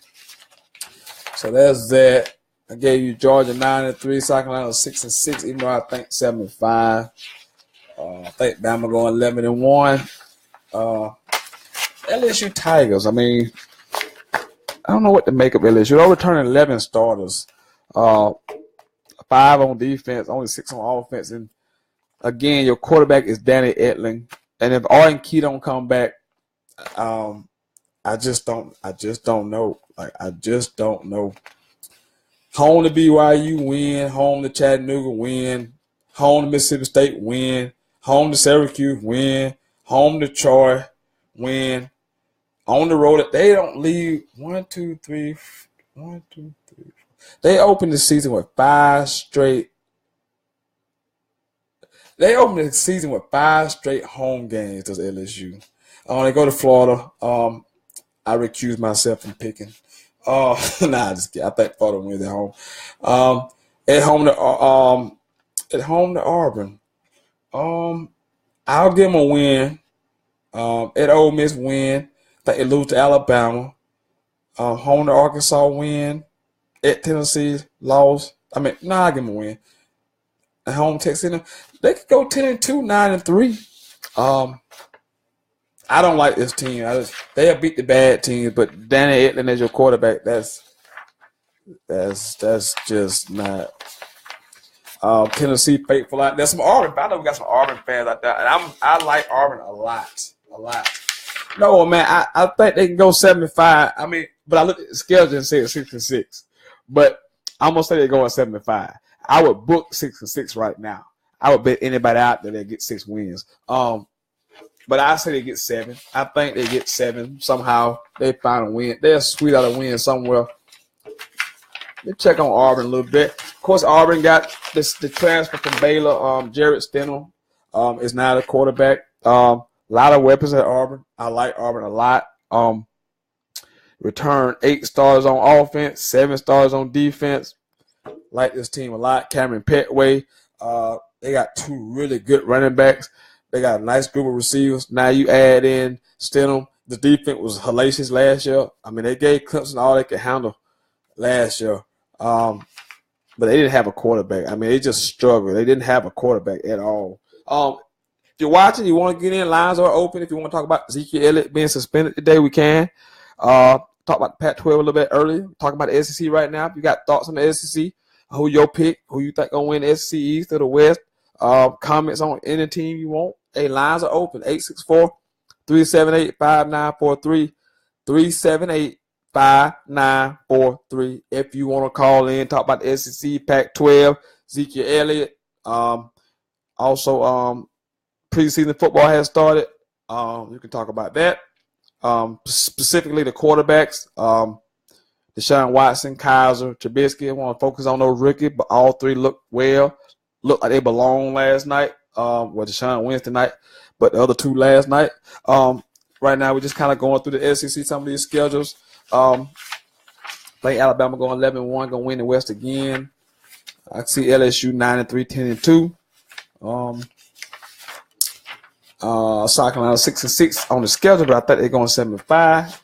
there's that. I gave you Georgia 9-3, South Carolina 6-6, even though I think 7-5. I think Bama going 11-1. LSU Tigers. I mean, I don't know what to make of LSU. They're returning 11 starters. 5 on defense, only 6 on offense. And again, your quarterback is Danny Etling. And if Arden Key don't come back, I just don't know. I just don't know. Home to BYU, win. Home to Chattanooga, win. Home to Mississippi State, win. Home to Syracuse, win. Home to Troy, win. On the road, they don't leave 1, 2, 3. 1, 2, 3. They opened the season with 5 straight. They opened the season with 5 straight home games. Does LSU? They go to Florida. I recuse myself from picking. Just kidding. I think Florida wins at home. At home to Auburn. I'll give them a win. At Ole Miss, win. I think they lose to Alabama. Home to Arkansas, win. At Tennessee, loss. I'll give them a win. At home, Texas, they could go 10-2, 9-3. I don't like this team. They have beat the bad teams, but Danny Etling as your quarterback, that's just not. Tennessee faithful out. There's some Auburn. I know we got some Auburn fans out there, and I like Auburn a lot. No, man, I think they can go 7-5. But I looked at the schedule and said 6-6. But I'm gonna say they're going 7-5. I would book 6-6 right now. I would bet anybody out there that get 6 wins. But I say they get 7. I think they get 7 somehow. They find a win. They'll squeeze out a win somewhere. Let's check on Auburn a little bit. Of course, Auburn got the transfer from Baylor. Jared Stidham is now the quarterback. A lot of weapons at Auburn. I like Auburn a lot. Return 8 stars on offense, 7 stars on defense. Like this team a lot. Cameron Petway. They got 2 really good running backs. They got a nice group of receivers. Now you add in Stidham. The defense was hellacious last year. They gave Clemson all they could handle last year. But they didn't have a quarterback. They just struggled. They didn't have a quarterback at all. If you're watching, you want to get in, lines are open. If you want to talk about Ezekiel Elliott being suspended today, we can. Talk about the Pac-12 a little bit earlier. Talk about the SEC right now. If you got thoughts on the SEC, who your pick, who you think going to win the SEC East or the West, comments on any team you want. Hey, lines are open. 864-378-5943. 378-5943. If you want to call in, talk about the SEC, Pac-12, Ezekiel Elliott. Also, preseason football has started. You can talk about that. Specifically the quarterbacks, Deshaun Watson, Kaiser, Trubisky. I want to focus on those rookies, but all three look well. Looked like they belonged last night. Deshaun Wednesday night, but the other two last night. Right now, we're just kind of going through the SEC, some of these schedules. I think Alabama going 11-1, going to win the West again. I see LSU 9-3, 10-2. South Carolina 6-6 on the schedule, but I thought they're going 7-5.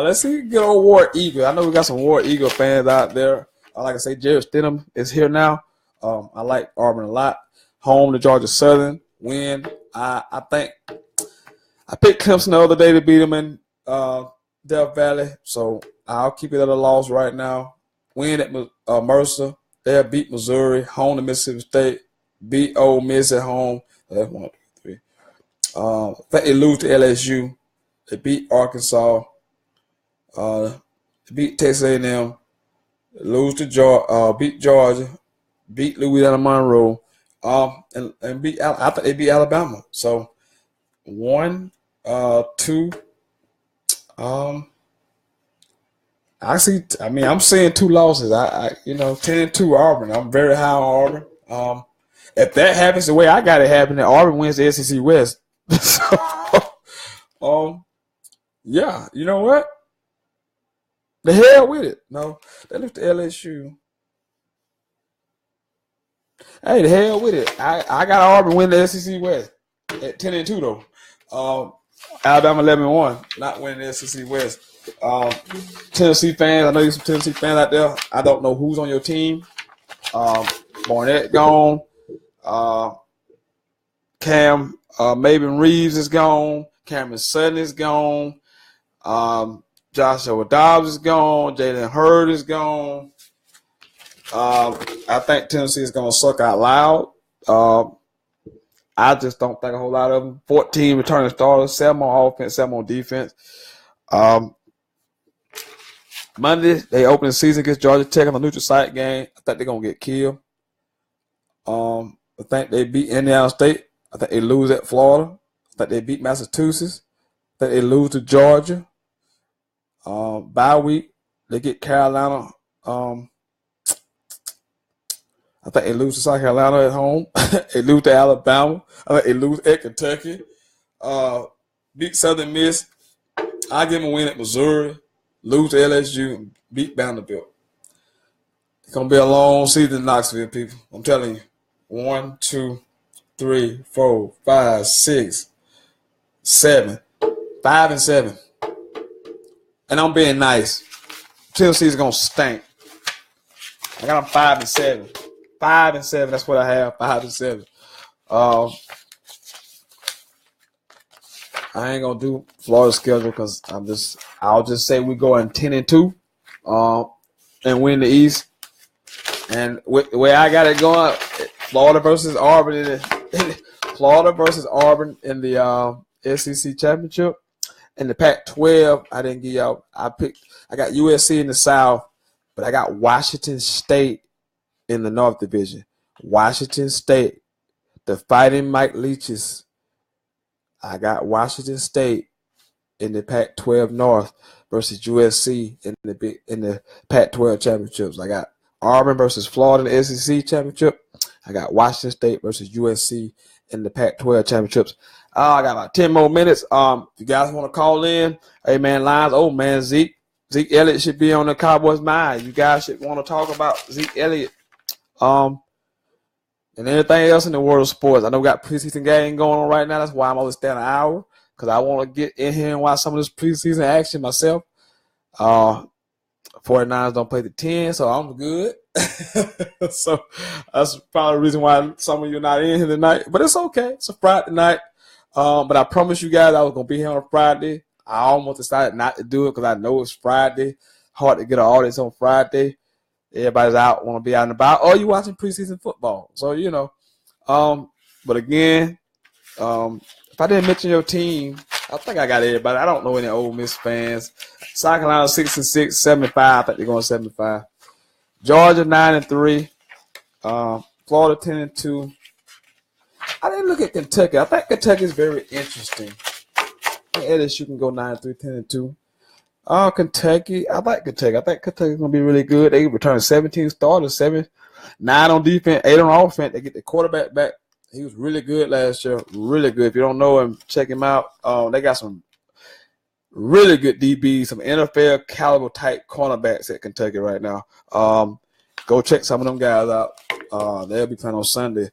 Let's see, good old War Eagle. I know we got some War Eagle fans out there. Like I say, Jared Stidham is here now. I like Auburn a lot. Home to Georgia Southern. Win. I think I picked Clemson the other day to beat them in Death Valley, so I'll keep it at a loss right now. Win at Mercer. They'll beat Missouri. Home to Mississippi State. Beat Ole Miss at home. That's 1, 2, 3. I think they lose to LSU. They beat Arkansas. They beat Texas A&M. They lose to Georgia. Beat Georgia. Beat Louisiana Monroe. And beat. I think they beat Alabama. So 1, 2. I'm seeing 2 losses. 10-2 Auburn. I'm very high on Auburn. If that happens the way I got it happening, Auburn wins the SEC West. So, yeah, you know what? The hell with it. No, they lose to LSU. Hey, the hell with it. I got Auburn win the SEC West at 10-2 though. Alabama 11-1, not winning the SEC West. Tennessee fans, I know there's some Tennessee fans out there. I don't know who's on your team. Barnett gone. Cam Maven Reeves is gone. Cameron Sutton is gone. Joshua Dobbs is gone. Jalen Hurd is gone. I think Tennessee is going to suck out loud. I just don't think a whole lot of them. 14 returning starters, 7 on offense, 7 on defense. Monday, they open the season against Georgia Tech on the neutral site game. I think they're going to get killed. I think they beat Indiana State. I think they lose at Florida. I think they beat Massachusetts. I think they lose to Georgia. Bye week, they get Carolina. I think they lose to South Carolina at home. They lose to Alabama. I think they lose at Kentucky. Beat Southern Miss. I give them a win at Missouri. Lose to LSU and beat Vanderbilt. It's going to be a long season in Knoxville, people. I'm telling you. 1, 2, 3, 4, 5, 6, 7. 5-7. And I'm being nice. Tennessee's going to stink. I got them 5-7. 5-7. That's what I have. 5-7. I ain't gonna do Florida's schedule because I'll just say we go in 10-2, and win the East. And with the way I got it going, Florida versus Auburn in the SEC championship. In the Pac-12, I didn't give y'all. I got USC in the South, but I got Washington State in the North Division. Washington State, the Fighting Mike Leaches. I got Washington State in the Pac-12 North versus USC in the Pac-12 championships. I got Auburn versus Florida in the SEC championship. I got Washington State versus USC in the Pac-12 championships. I got about 10 more minutes. If you guys want to call in, hey man, lines. Oh man, Zeke Elliott should be on the Cowboys' mind. You guys should want to talk about Zeke Elliott. And everything else in the world of sports. I know we got preseason game going on right now. That's why I'm always staying an hour, because I want to get in here and watch some of this preseason action myself. 49ers don't play the 10, so I'm good. So that's probably the reason why some of you are not in here tonight. But it's okay. It's a Friday night. But I promised you guys I was going to be here on Friday. I almost decided not to do it because I know it's Friday. Hard to get an audience on Friday. Everybody's out, want to be out and about. Or you watching preseason football. So, you know. But again, if I didn't mention your team, I think I got everybody. I don't know any Ole Miss fans. South Carolina 6-6, 75. I think they're going 75. Georgia 9-3. Florida 10-2. I didn't look at Kentucky. I think Kentucky is very interesting. LSU can go 9-3, 10-2. Kentucky. I like Kentucky. I think Kentucky's gonna be really good. They return 17 starters, 9 on defense, 8 on offense. They get the quarterback back. He was really good last year. Really good. If you don't know him, check him out. They got some really good DBs, some NFL caliber type cornerbacks at Kentucky right now. Go check some of them guys out. They'll be playing on Sunday.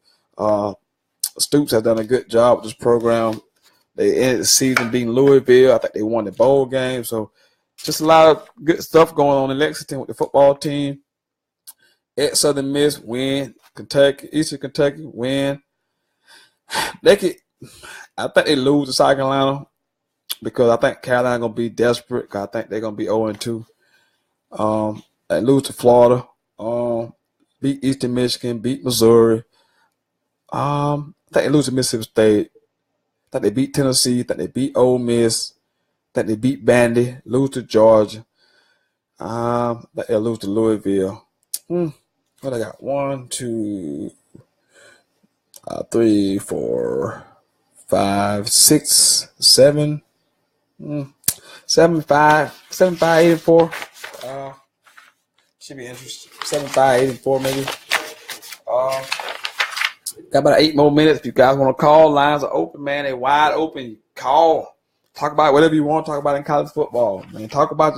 Stoops has done a good job with this program. They ended the season beating Louisville. I think they won the bowl game. So just a lot of good stuff going on in Lexington with the football team. At Southern Miss, win. Kentucky, Eastern Kentucky, win. I think they lose to South Carolina because I think Carolina gonna be desperate. Because I think they're gonna be 0-2. They lose to Florida. Beat Eastern Michigan. Beat Missouri. I think they lose to Mississippi State. I think they beat Tennessee. I think they beat Ole Miss. I think they beat Vandy. Lose to Georgia. I think they lose to Louisville. What I got? 1, 2, 3, 4, 5, 6, 7. 7-5, 8-4. Should be interesting. 7-5, 8-4 maybe. Got about 8 more minutes. If you guys want to call, lines are open, man. They're wide open. Call. Talk about whatever you want to talk about in college football, man. Talk about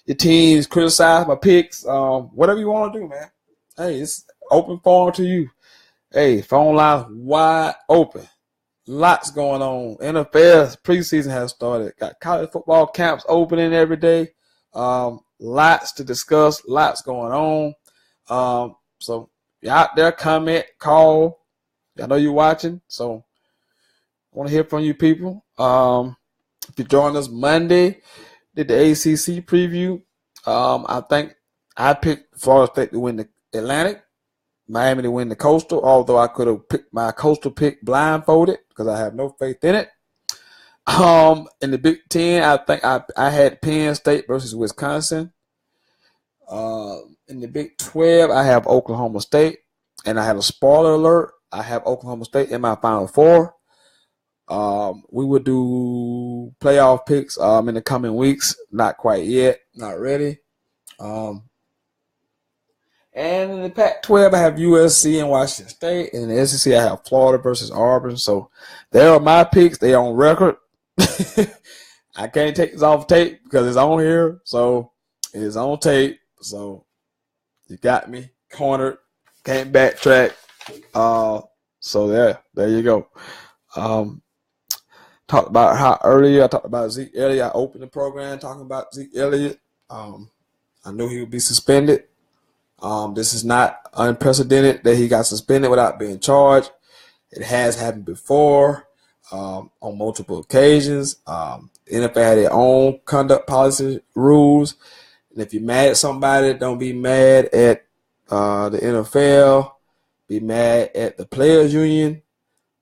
your teams, criticize my picks, whatever you want to do, man. Hey, it's open forum to you. Hey, phone lines wide open. Lots going on. NFL preseason has started. Got college football camps opening every day. Lots to discuss. Lots going on. So you're out there, comment, call. I know you're watching, so I want to hear from you people. If you join us Monday, did the ACC preview. I think I picked Florida State to win the Atlantic, Miami to win the Coastal, although I could have picked my Coastal pick blindfolded because I have no faith in it. In the Big Ten, I think I had Penn State versus Wisconsin. In the Big 12, I have Oklahoma State, and I had a spoiler alert. I have Oklahoma State in my Final Four. We will do playoff picks in the coming weeks. Not quite yet. Not ready. And in the Pac-12, I have USC and Washington State. And in the SEC, I have Florida versus Auburn. So there are my picks. They on record. I can't take this off tape because it's on here. So it's on tape. So you got me cornered. Can't backtrack. So there you go. Talked about how earlier I talked about Ezekiel Elliott. I opened the program talking about Ezekiel Elliott. I knew he would be suspended. This is not unprecedented that he got suspended without being charged. It has happened before on multiple occasions. NFL had their own conduct policy rules. And if you're mad at somebody, don't be mad at the NFL. Be mad at the players union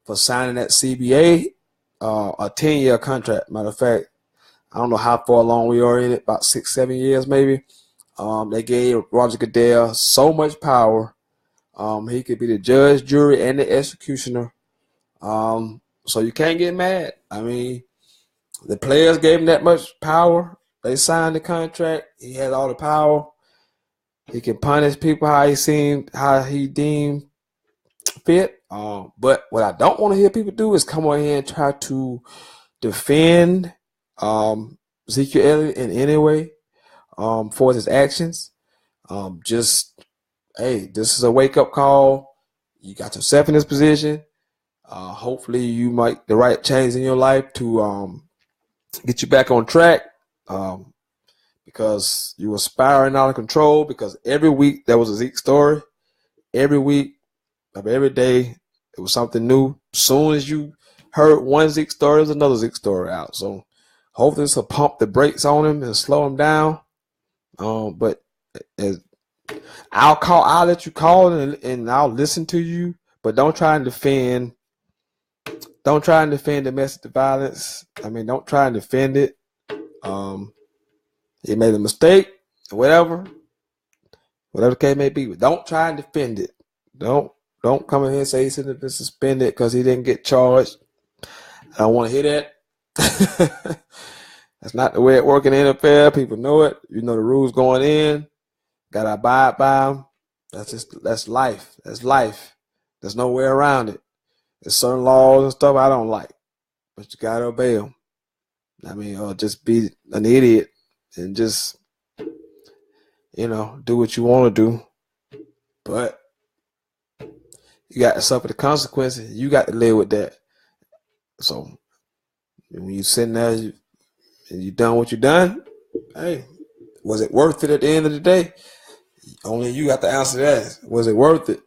for signing that CBA, a 10-year contract. Matter of fact, I don't know how far along we are in it, about 6-7 years maybe. They gave Roger Goodell so much power. He could be the judge, jury, and the executioner. So you can't get mad. I mean, the players gave him that much power. They signed the contract. He had all the power. He can punish people how he deemed fit. But what I don't want to hear people do is come on here and try to defend Ezekiel Elliott in any way for his actions. Hey, this is a wake-up call. You got yourself in this position. Hopefully you make the right change in your life to get you back on track. because you were spiraling out of control, because every week there was a Zeke story. Every week of every day, it was something new. As soon as you heard one Zeke story, there's another Zeke story out. So hopefully this will pump the brakes on him and slow him down. But I'll let you call and I'll listen to you, but don't try and defend domestic violence. I mean, don't try and defend it. He made a mistake, whatever the case may be. But don't try and defend it. Don't come in here and say he should have been suspended because he didn't get charged. I don't want to hear that. That's not the way it works in the NFL. People know it. You know the rules going in. Gotta abide by them. That's life. That's life. There's no way around it. There's certain laws and stuff I don't like, but you gotta obey them. I mean, or just be an idiot and just, do what you want to do. But you got to suffer the consequences. You got to live with that. So when you sitting there and you done what you done, hey, was it worth it at the end of the day? Only you got to answer that. Was it worth it?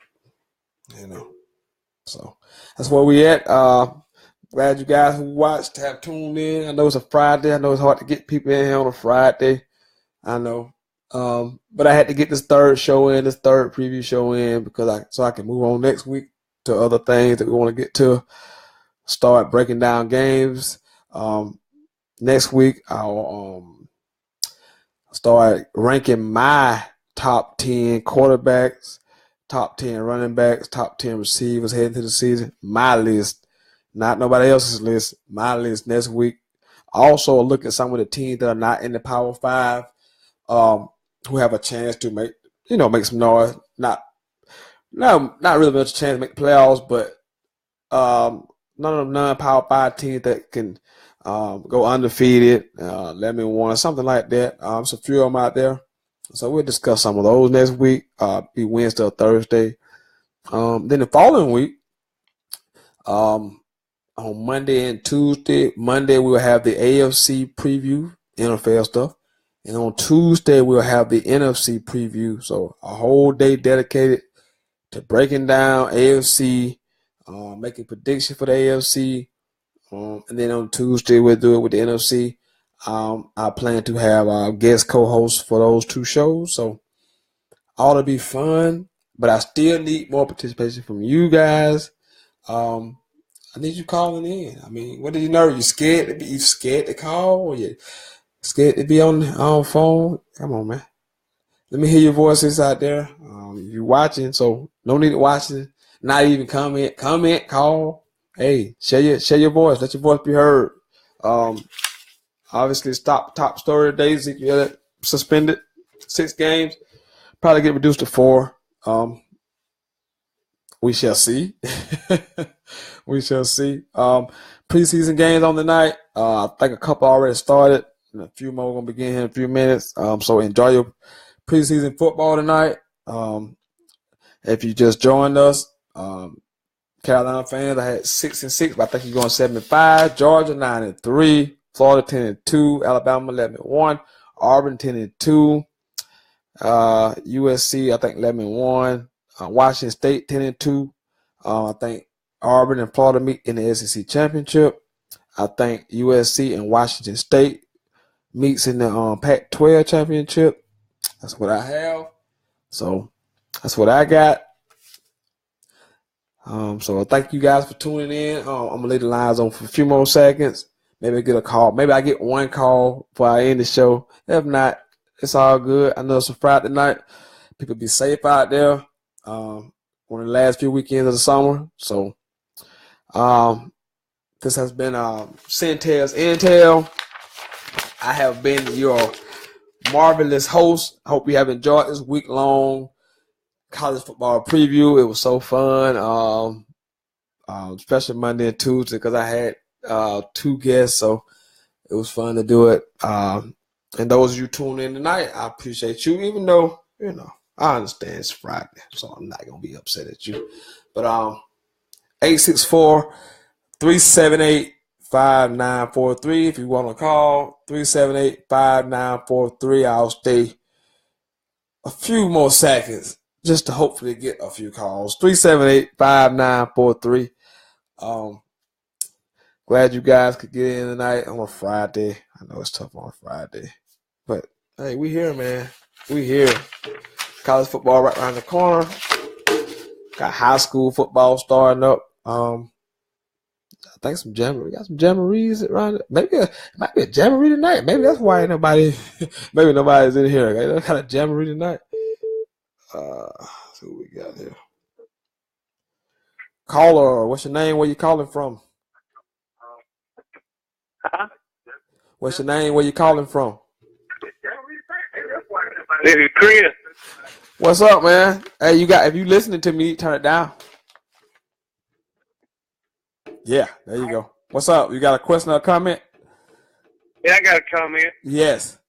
So that's where we at. Glad you guys who watched have tuned in. I know it's a Friday. I know it's hard to get people in here on a Friday. I know. But I had to get this third preview show in so I can move on next week to other things that we want to get to. Start breaking down games. Next week I'll start ranking my top 10 quarterbacks, top 10 running backs, top 10 receivers heading to the season. My list, not nobody else's list. My list next week. Also look at some of the teams that are not in the Power 5. Who have a chance to make some noise. Not really much a chance to make the playoffs, but none of them non-Power 5 teams that can go undefeated, 11-1, something like that. There's a few of them out there. So we'll discuss some of those next week. Be Wednesday or Thursday. Then the following week, on Monday and Tuesday. Monday we will have the AFC preview, NFL stuff. And on Tuesday, we'll have the NFC preview. So a whole day dedicated to breaking down AFC, making predictions for the AFC. And then on Tuesday, we'll do it with the NFC. I plan to have guest co-hosts for those two shows. So ought to be fun. But I still need more participation from you guys. I need you calling in. I mean, what do you know? You scared to call? Or you scared to be on the phone? Come on, man. Let me hear your voices out there. You're watching, so no need to watch it. Not even comment, call. Hey, share your voice. Let your voice be heard. Obviously, top story today. Ezekiel Elliott suspended 6 games. Probably get reduced to 4. We shall see. We shall see. Preseason games on the night. I think a couple already started. And a few more going to begin in a few minutes. So enjoy your preseason football tonight. If you just joined us, Carolina fans, I had 6-6, but I think you're going 7-5. Georgia 9-3. Florida 10-2. Alabama 11-1. Auburn 10-2. USC I think 11-1. Washington State 10-2. I think Auburn and Florida meet in the SEC championship. I think USC and Washington State meets in the Pac-12 championship. That's what I have. So that's what I got. So thank you guys for tuning in. I'm gonna leave the lines on for a few more seconds. Maybe I get a call. Maybe I get one call before I end the show. If not, it's all good. I know it's a Friday night. People be safe out there. One of the last few weekends of the summer. So this has been Sentell's Intel. I have been your marvelous host. I hope you have enjoyed this week-long college football preview. It was so fun, especially Monday and Tuesday because I had 2 guests, so it was fun to do it. And those of you tuning in tonight, I appreciate you, even though, I understand it's Friday, so I'm not going to be upset at you. But 864-378-5885. 378-5943. If you want to call, 378-5943. I'll stay a few more seconds just to hopefully get a few calls. 378-5943. Glad you guys could get in tonight on a Friday. I know it's tough on a Friday. But, hey, we here, man. We here. College football right around the corner. Got high school football starting up. I think some jamboree. Got some jamborees around it. Maybe it might be a jamboree tonight. Maybe that's why nobody. Maybe nobody's in here. Okay? Got a jamboree tonight. See what we got here. Caller, what's your name? Where you calling from? What's your name? Where you calling from?
This is Chris.
What's up, man? Hey, if you listening to me, turn it down. Yeah, there you go. What's up? You got a question or a comment?
Yeah, I got a comment.
Yes.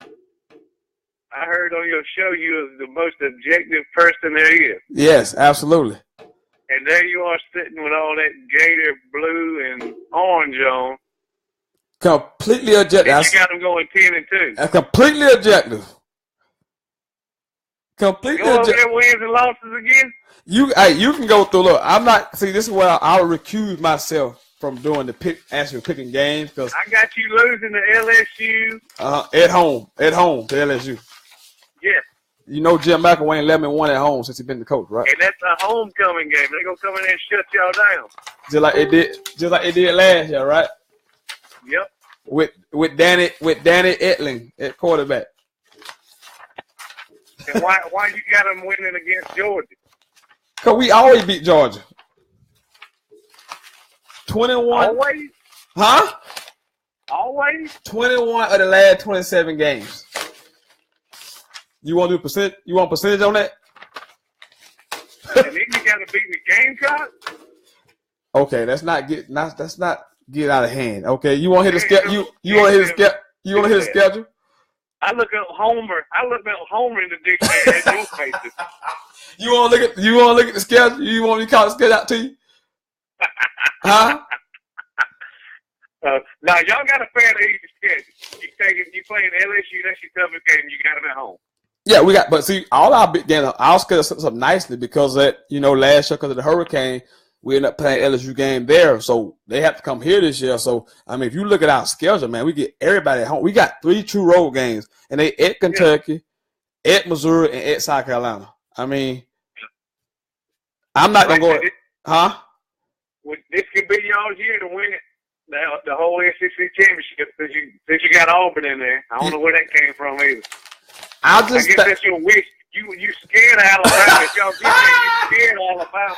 I heard on your show you was the most objective person there is.
Yes, absolutely.
And there you are sitting with all that gator blue and orange on.
Completely objective.
And you got them going 10-2.
That's completely objective. Completely
go over
objective.
there wins and losses again?
You can go through. Look, I'm not. See, this is where I'll recuse myself from doing the actually picking games because
I got you losing to LSU.
At home to LSU.
Yes.
You know Jim McElwain 11-1 at home since he's been the coach, right?
And that's a homecoming game. They're gonna come in there and shut y'all down.
Just like it did last year, right?
Yep.
With Danny Etling at quarterback.
And why you got them winning against Georgia?
Because we always beat Georgia. 21.
Always?
Huh?
Always?
21 of the last 27 games. You want to do percent? You want percentage on that?
And then you got to beat the Gamecocks?
Okay, let's not get out of hand. Okay, you want to hit the schedule? You want to hit the schedule?
I look up Homer in the dictionary at your faces.
You want to look at the schedule? You want me to call the schedule out to you? Huh?
Now y'all got a fair to easy schedule. You playing LSU, that's your toughest game. You got them at home.
Yeah, we got. But see, all our big games, I'll schedule something nicely because that last year because of the hurricane, we ended up playing LSU game there, so they have to come here this year. So I mean, if you look at our schedule, man, we get everybody at home. We got 3 true road games, and they at Kentucky, at Missouri, and at South Carolina. I mean, I'm not gonna go. Huh?
This could be y'all's year to win it. The whole SEC championship since you got Auburn in there. I don't know where that came from either. I guess that's your wish. You scared of Alabama. If y'all get there, you scared of Alabama.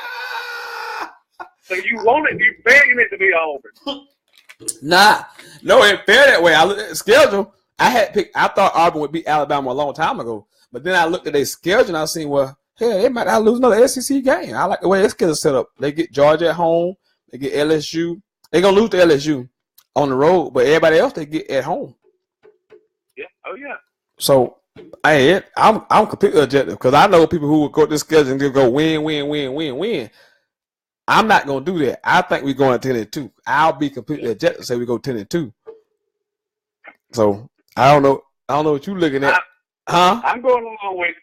So you want it. You begging it to be Auburn.
Nah, no, it fair that way. I looked at the schedule. I thought Auburn would beat Alabama a long time ago, but then I looked at their schedule and I seen they might not lose another SEC game. I like the way their schedule set up. They get Georgia at home. They get LSU. They're gonna lose to LSU on the road, but everybody else they get at home.
Yeah. Oh yeah.
So I'm completely objective because I know people who will go to this schedule and go win. I'm not gonna do that. I think we're going 10-2. I'll be completely objective. Say we go 10-2. So I don't know what you're looking at, huh?
I'm going along with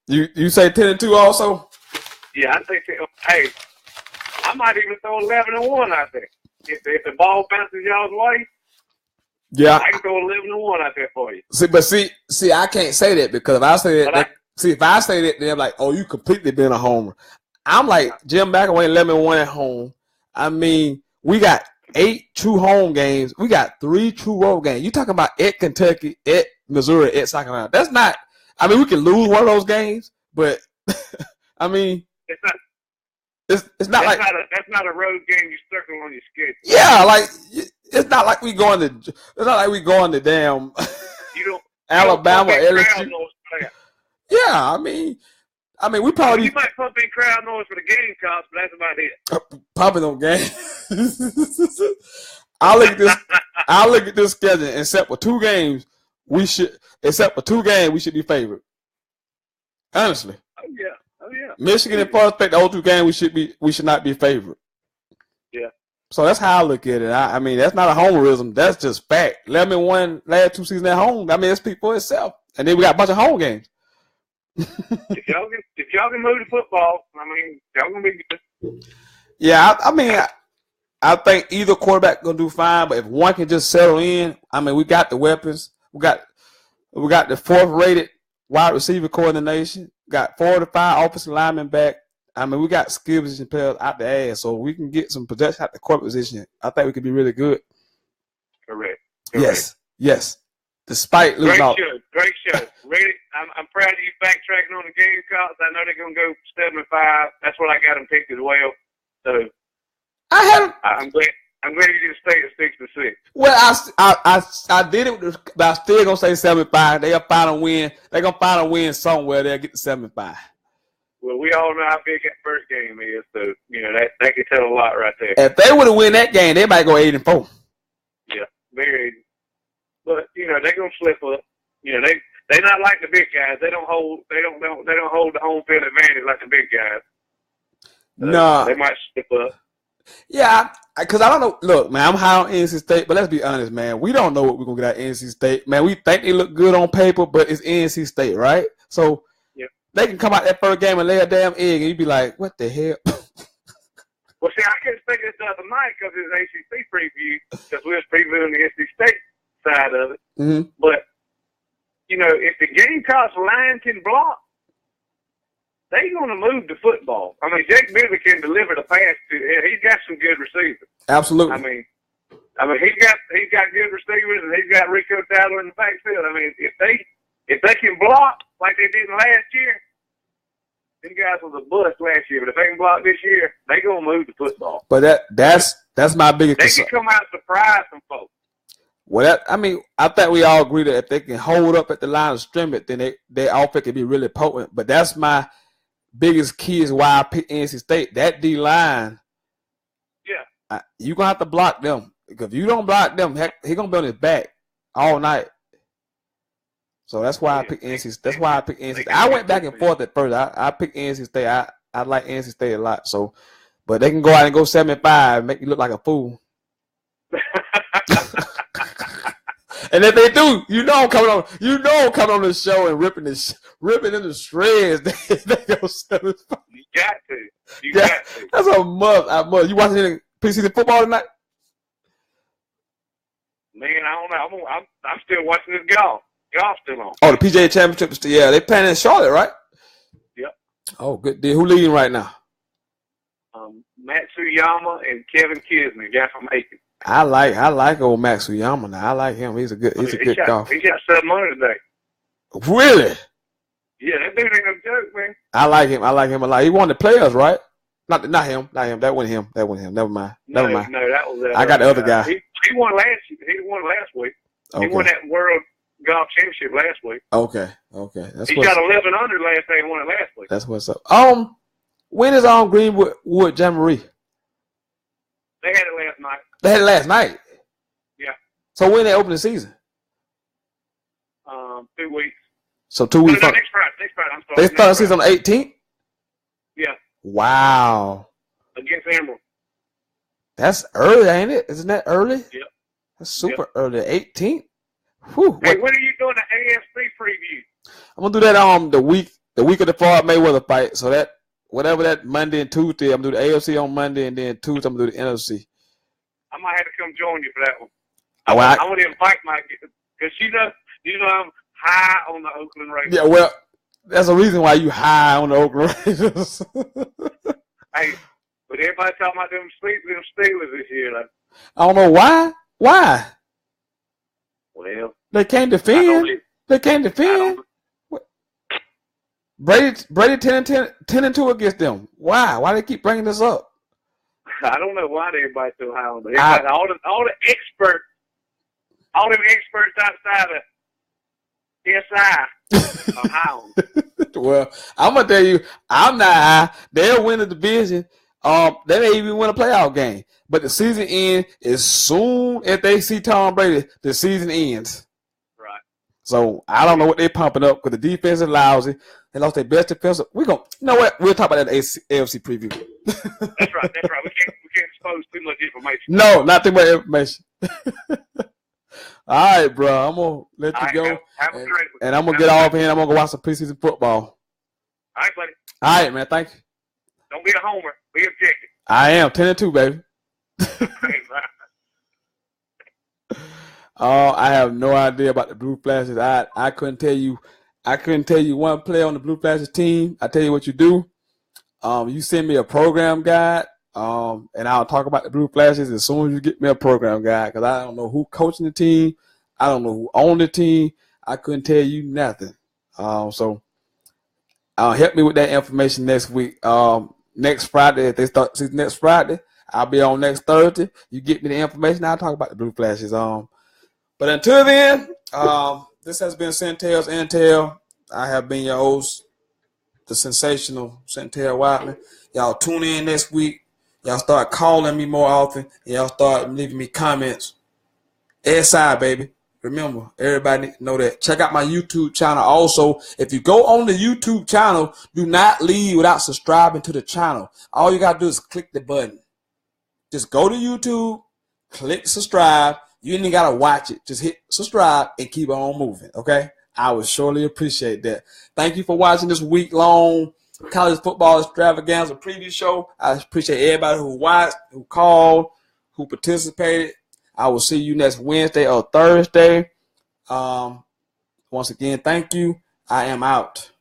it.
You say 10-2 also?
Yeah, I think. Hey, I might even throw 11-1 out there if the ball bounces y'all's way.
Yeah,
I can throw 11-1 out there for you.
See, I can't say that because if I say that, if I say that, they're like, "Oh, you completely been a homer." I'm like Jim McElwain 11-1 at home. I mean, we got 8 true home games. We got 3 true road games. You talking about at Kentucky, at Missouri, at South Carolina? That's not. I mean, we can lose one of those games, but I mean,
it's not.
It's not like
that's not a road game you circle on your schedule.
Yeah, like it's not like we going to damn Alabama, LSU. Yeah, I mean we probably
you might pump in crowd noise for the Gamecocks, but that's about it.
Pumping on games. I look at this schedule. Except for 2 games, we should be favored. Honestly.
Oh yeah.
Michigan and Florida State, the whole 2 games we should not be favored.
Yeah.
So that's how I look at it. I mean, that's not a homerism. That's just fact. 11 won last 2 seasons at home. I mean, it speaks for itself. And then we got a bunch of home games.
if y'all can move the football, I mean, y'all gonna be good.
Yeah, I mean, I think either quarterback gonna do fine. But if one can just settle in, I mean, we got the weapons. We got the 4th-rated wide receiver core in the nation. Got 4 to 5 offensive linemen back. I mean, we got skill position players out the ass, so we can get some production out the quarterback position. I think we could be really good.
Correct.
Yes. Despite losing out.
Great show. Ready? I'm proud of you backtracking on the Gamecocks. I know they're gonna go 7-5. That's what I got them picked as well. So I'm glad you didn't stay at 6-6.
Well, I did it, but I'm still gonna say 7-5. They'll find a win. They're gonna find a win somewhere. They'll get to 7-5.
Well, we all know how big that first game is, so you know that can tell a lot right there.
If they would have win that game, they might go 8-4.
Yeah, very. But you know they're gonna slip up. You know they not like the big guys. They don't hold the home field advantage like the big guys.
No,
they might slip up.
Yeah, because I don't know. Look, man, I'm high on NC State, but let's be honest, man. We don't know what we're gonna get out of NC State, man. We think they look good on paper, but it's NC State, right? So. They can come out that first game and lay a damn egg, and you'd be like, what the hell?
Well, see, I couldn't say this the other night because it was ACC preview, because we was previewing the NC State side of it.
Mm-hmm.
But, you know, if the Gamecocks line can block, they're going to move the football. I mean, Jake Bibby can deliver the pass to him. He's got some good receivers.
Absolutely.
I mean, he's got good receivers, and he's got Rico Dowdle in the backfield. I mean, if they can block like they did last year, them guys was a bust last year. But if they can block this year, they gonna move the football.
But that's my biggest concern.
They can come out and surprise some folks.
Well, I think we all agree that if they can hold up at the line of scrimmage, then their offense can be really potent. But that's my biggest key is why I picked NC State. That D line,
yeah,
you're gonna have to block them. Because if you don't block them, heck, he's gonna be on his back all night. So that's why I picked NC State. That's why I picked NC State. I went back and forth at first. I picked NC State. I like NC State a lot. So, but they can go out and go 7-5, make you look like a fool. And if they do, you know I'm coming on the show and ripping in the shreds. They go 7-5.
You got to.
That's a must. You watching any preseason football tonight?
Man, I don't know. I'm still watching this golf. Golf's still on.
Oh, the PGA Championship. Yeah, they playing in Charlotte, right?
Yep.
Oh, good deal. Who leading right now?
Matsuyama and Kevin Kisner, guy from Aiken.
I like old Matsuyama now. I like him. He's a good golfer.
He got 700 today.
Really?
Yeah, that dude ain't no joke, man.
I like him a lot. He won the Players, right? Not him. That wasn't him. Never mind.
No, that was.
I got the other guy.
He won last. He won last week. Okay. He won that World Golf Championship last week.
Okay.
He got 11 under last day and won it last week.
That's what's up. When is Greenwood Jamboree?
They had it last night.
They had it last night?
Yeah.
So when they open the season?
2 weeks.
So 2 weeks.
No, next Friday. I'm sorry.
They start the season on the 18th?
Yeah.
Wow.
Against Emerald.
That's early, ain't it? Isn't that early?
Yep.
That's super early. 18th? Whew.
Hey, when are you doing the AFC preview?
I'm gonna do that the week of the Floyd Mayweather fight. So that whatever that Monday and Tuesday, I'm gonna do the AFC on Monday, and then Tuesday I'm gonna do the NFC.
I might have to come join you for that one.
I
want to invite Mike because you know I'm high on the Oakland Raiders.
Yeah, well, that's a reason why you high on the Oakland Raiders.
Hey, but everybody talking about them Steelers this year. Like,
I don't know why. Why?
Well,
they can't defend. They can't defend. Brady 10-2 against them. Why? Why they keep bringing this up?
I don't know why everybody's so high on them. All the experts, all them experts outside of SI are high on them.
Well, I'm gonna tell you, I'm not high. They'll win the division. They may even win a playoff game. But the season ends as soon as they see Tom Brady. The season ends.
Right.
So I don't know what they're pumping up because the defense is lousy. They lost their best defensive. You know what? We'll talk about that AFC preview.
That's right. We can't expose too much information.
No, not too much information. All right, bro. I'm gonna let you go, and I'm gonna get off here. And I'm gonna go watch some preseason football.
All right, buddy.
All right, man. Thank you.
Don't be a homer. Be objective.
I am 10-2, baby. Oh, I have no idea about the Blue Flashes. I couldn't tell you. I couldn't tell you one player on the Blue Flashes team. I tell you what you do. You send me a program guide, and I'll talk about the Blue Flashes as soon as you get me a program guide, because I don't know who coaching the team. I don't know who owned the team. I couldn't tell you nothing. So help me with that information next week. Next Friday, if they start season next Friday, I'll be on next Thursday. You get me the information, I'll talk about the Blue Flashes. But until then, this has been Sentell's Intel. I have been your host, the sensational Sentell Whiteman. Y'all tune in next week. Y'all start calling me more often. Y'all start leaving me comments. SI, baby. Remember, everybody need to know that. Check out my YouTube channel. Also, if you go on the YouTube channel, do not leave without subscribing to the channel. All you got to do is click the button. Just go to YouTube, click subscribe. You ain't got to watch it. Just hit subscribe and keep on moving, okay? I would surely appreciate that. Thank you for watching this week-long college football extravaganza preview show. I appreciate everybody who watched, who called, who participated. I will see you next Wednesday or Thursday. Once again, thank you. I am out.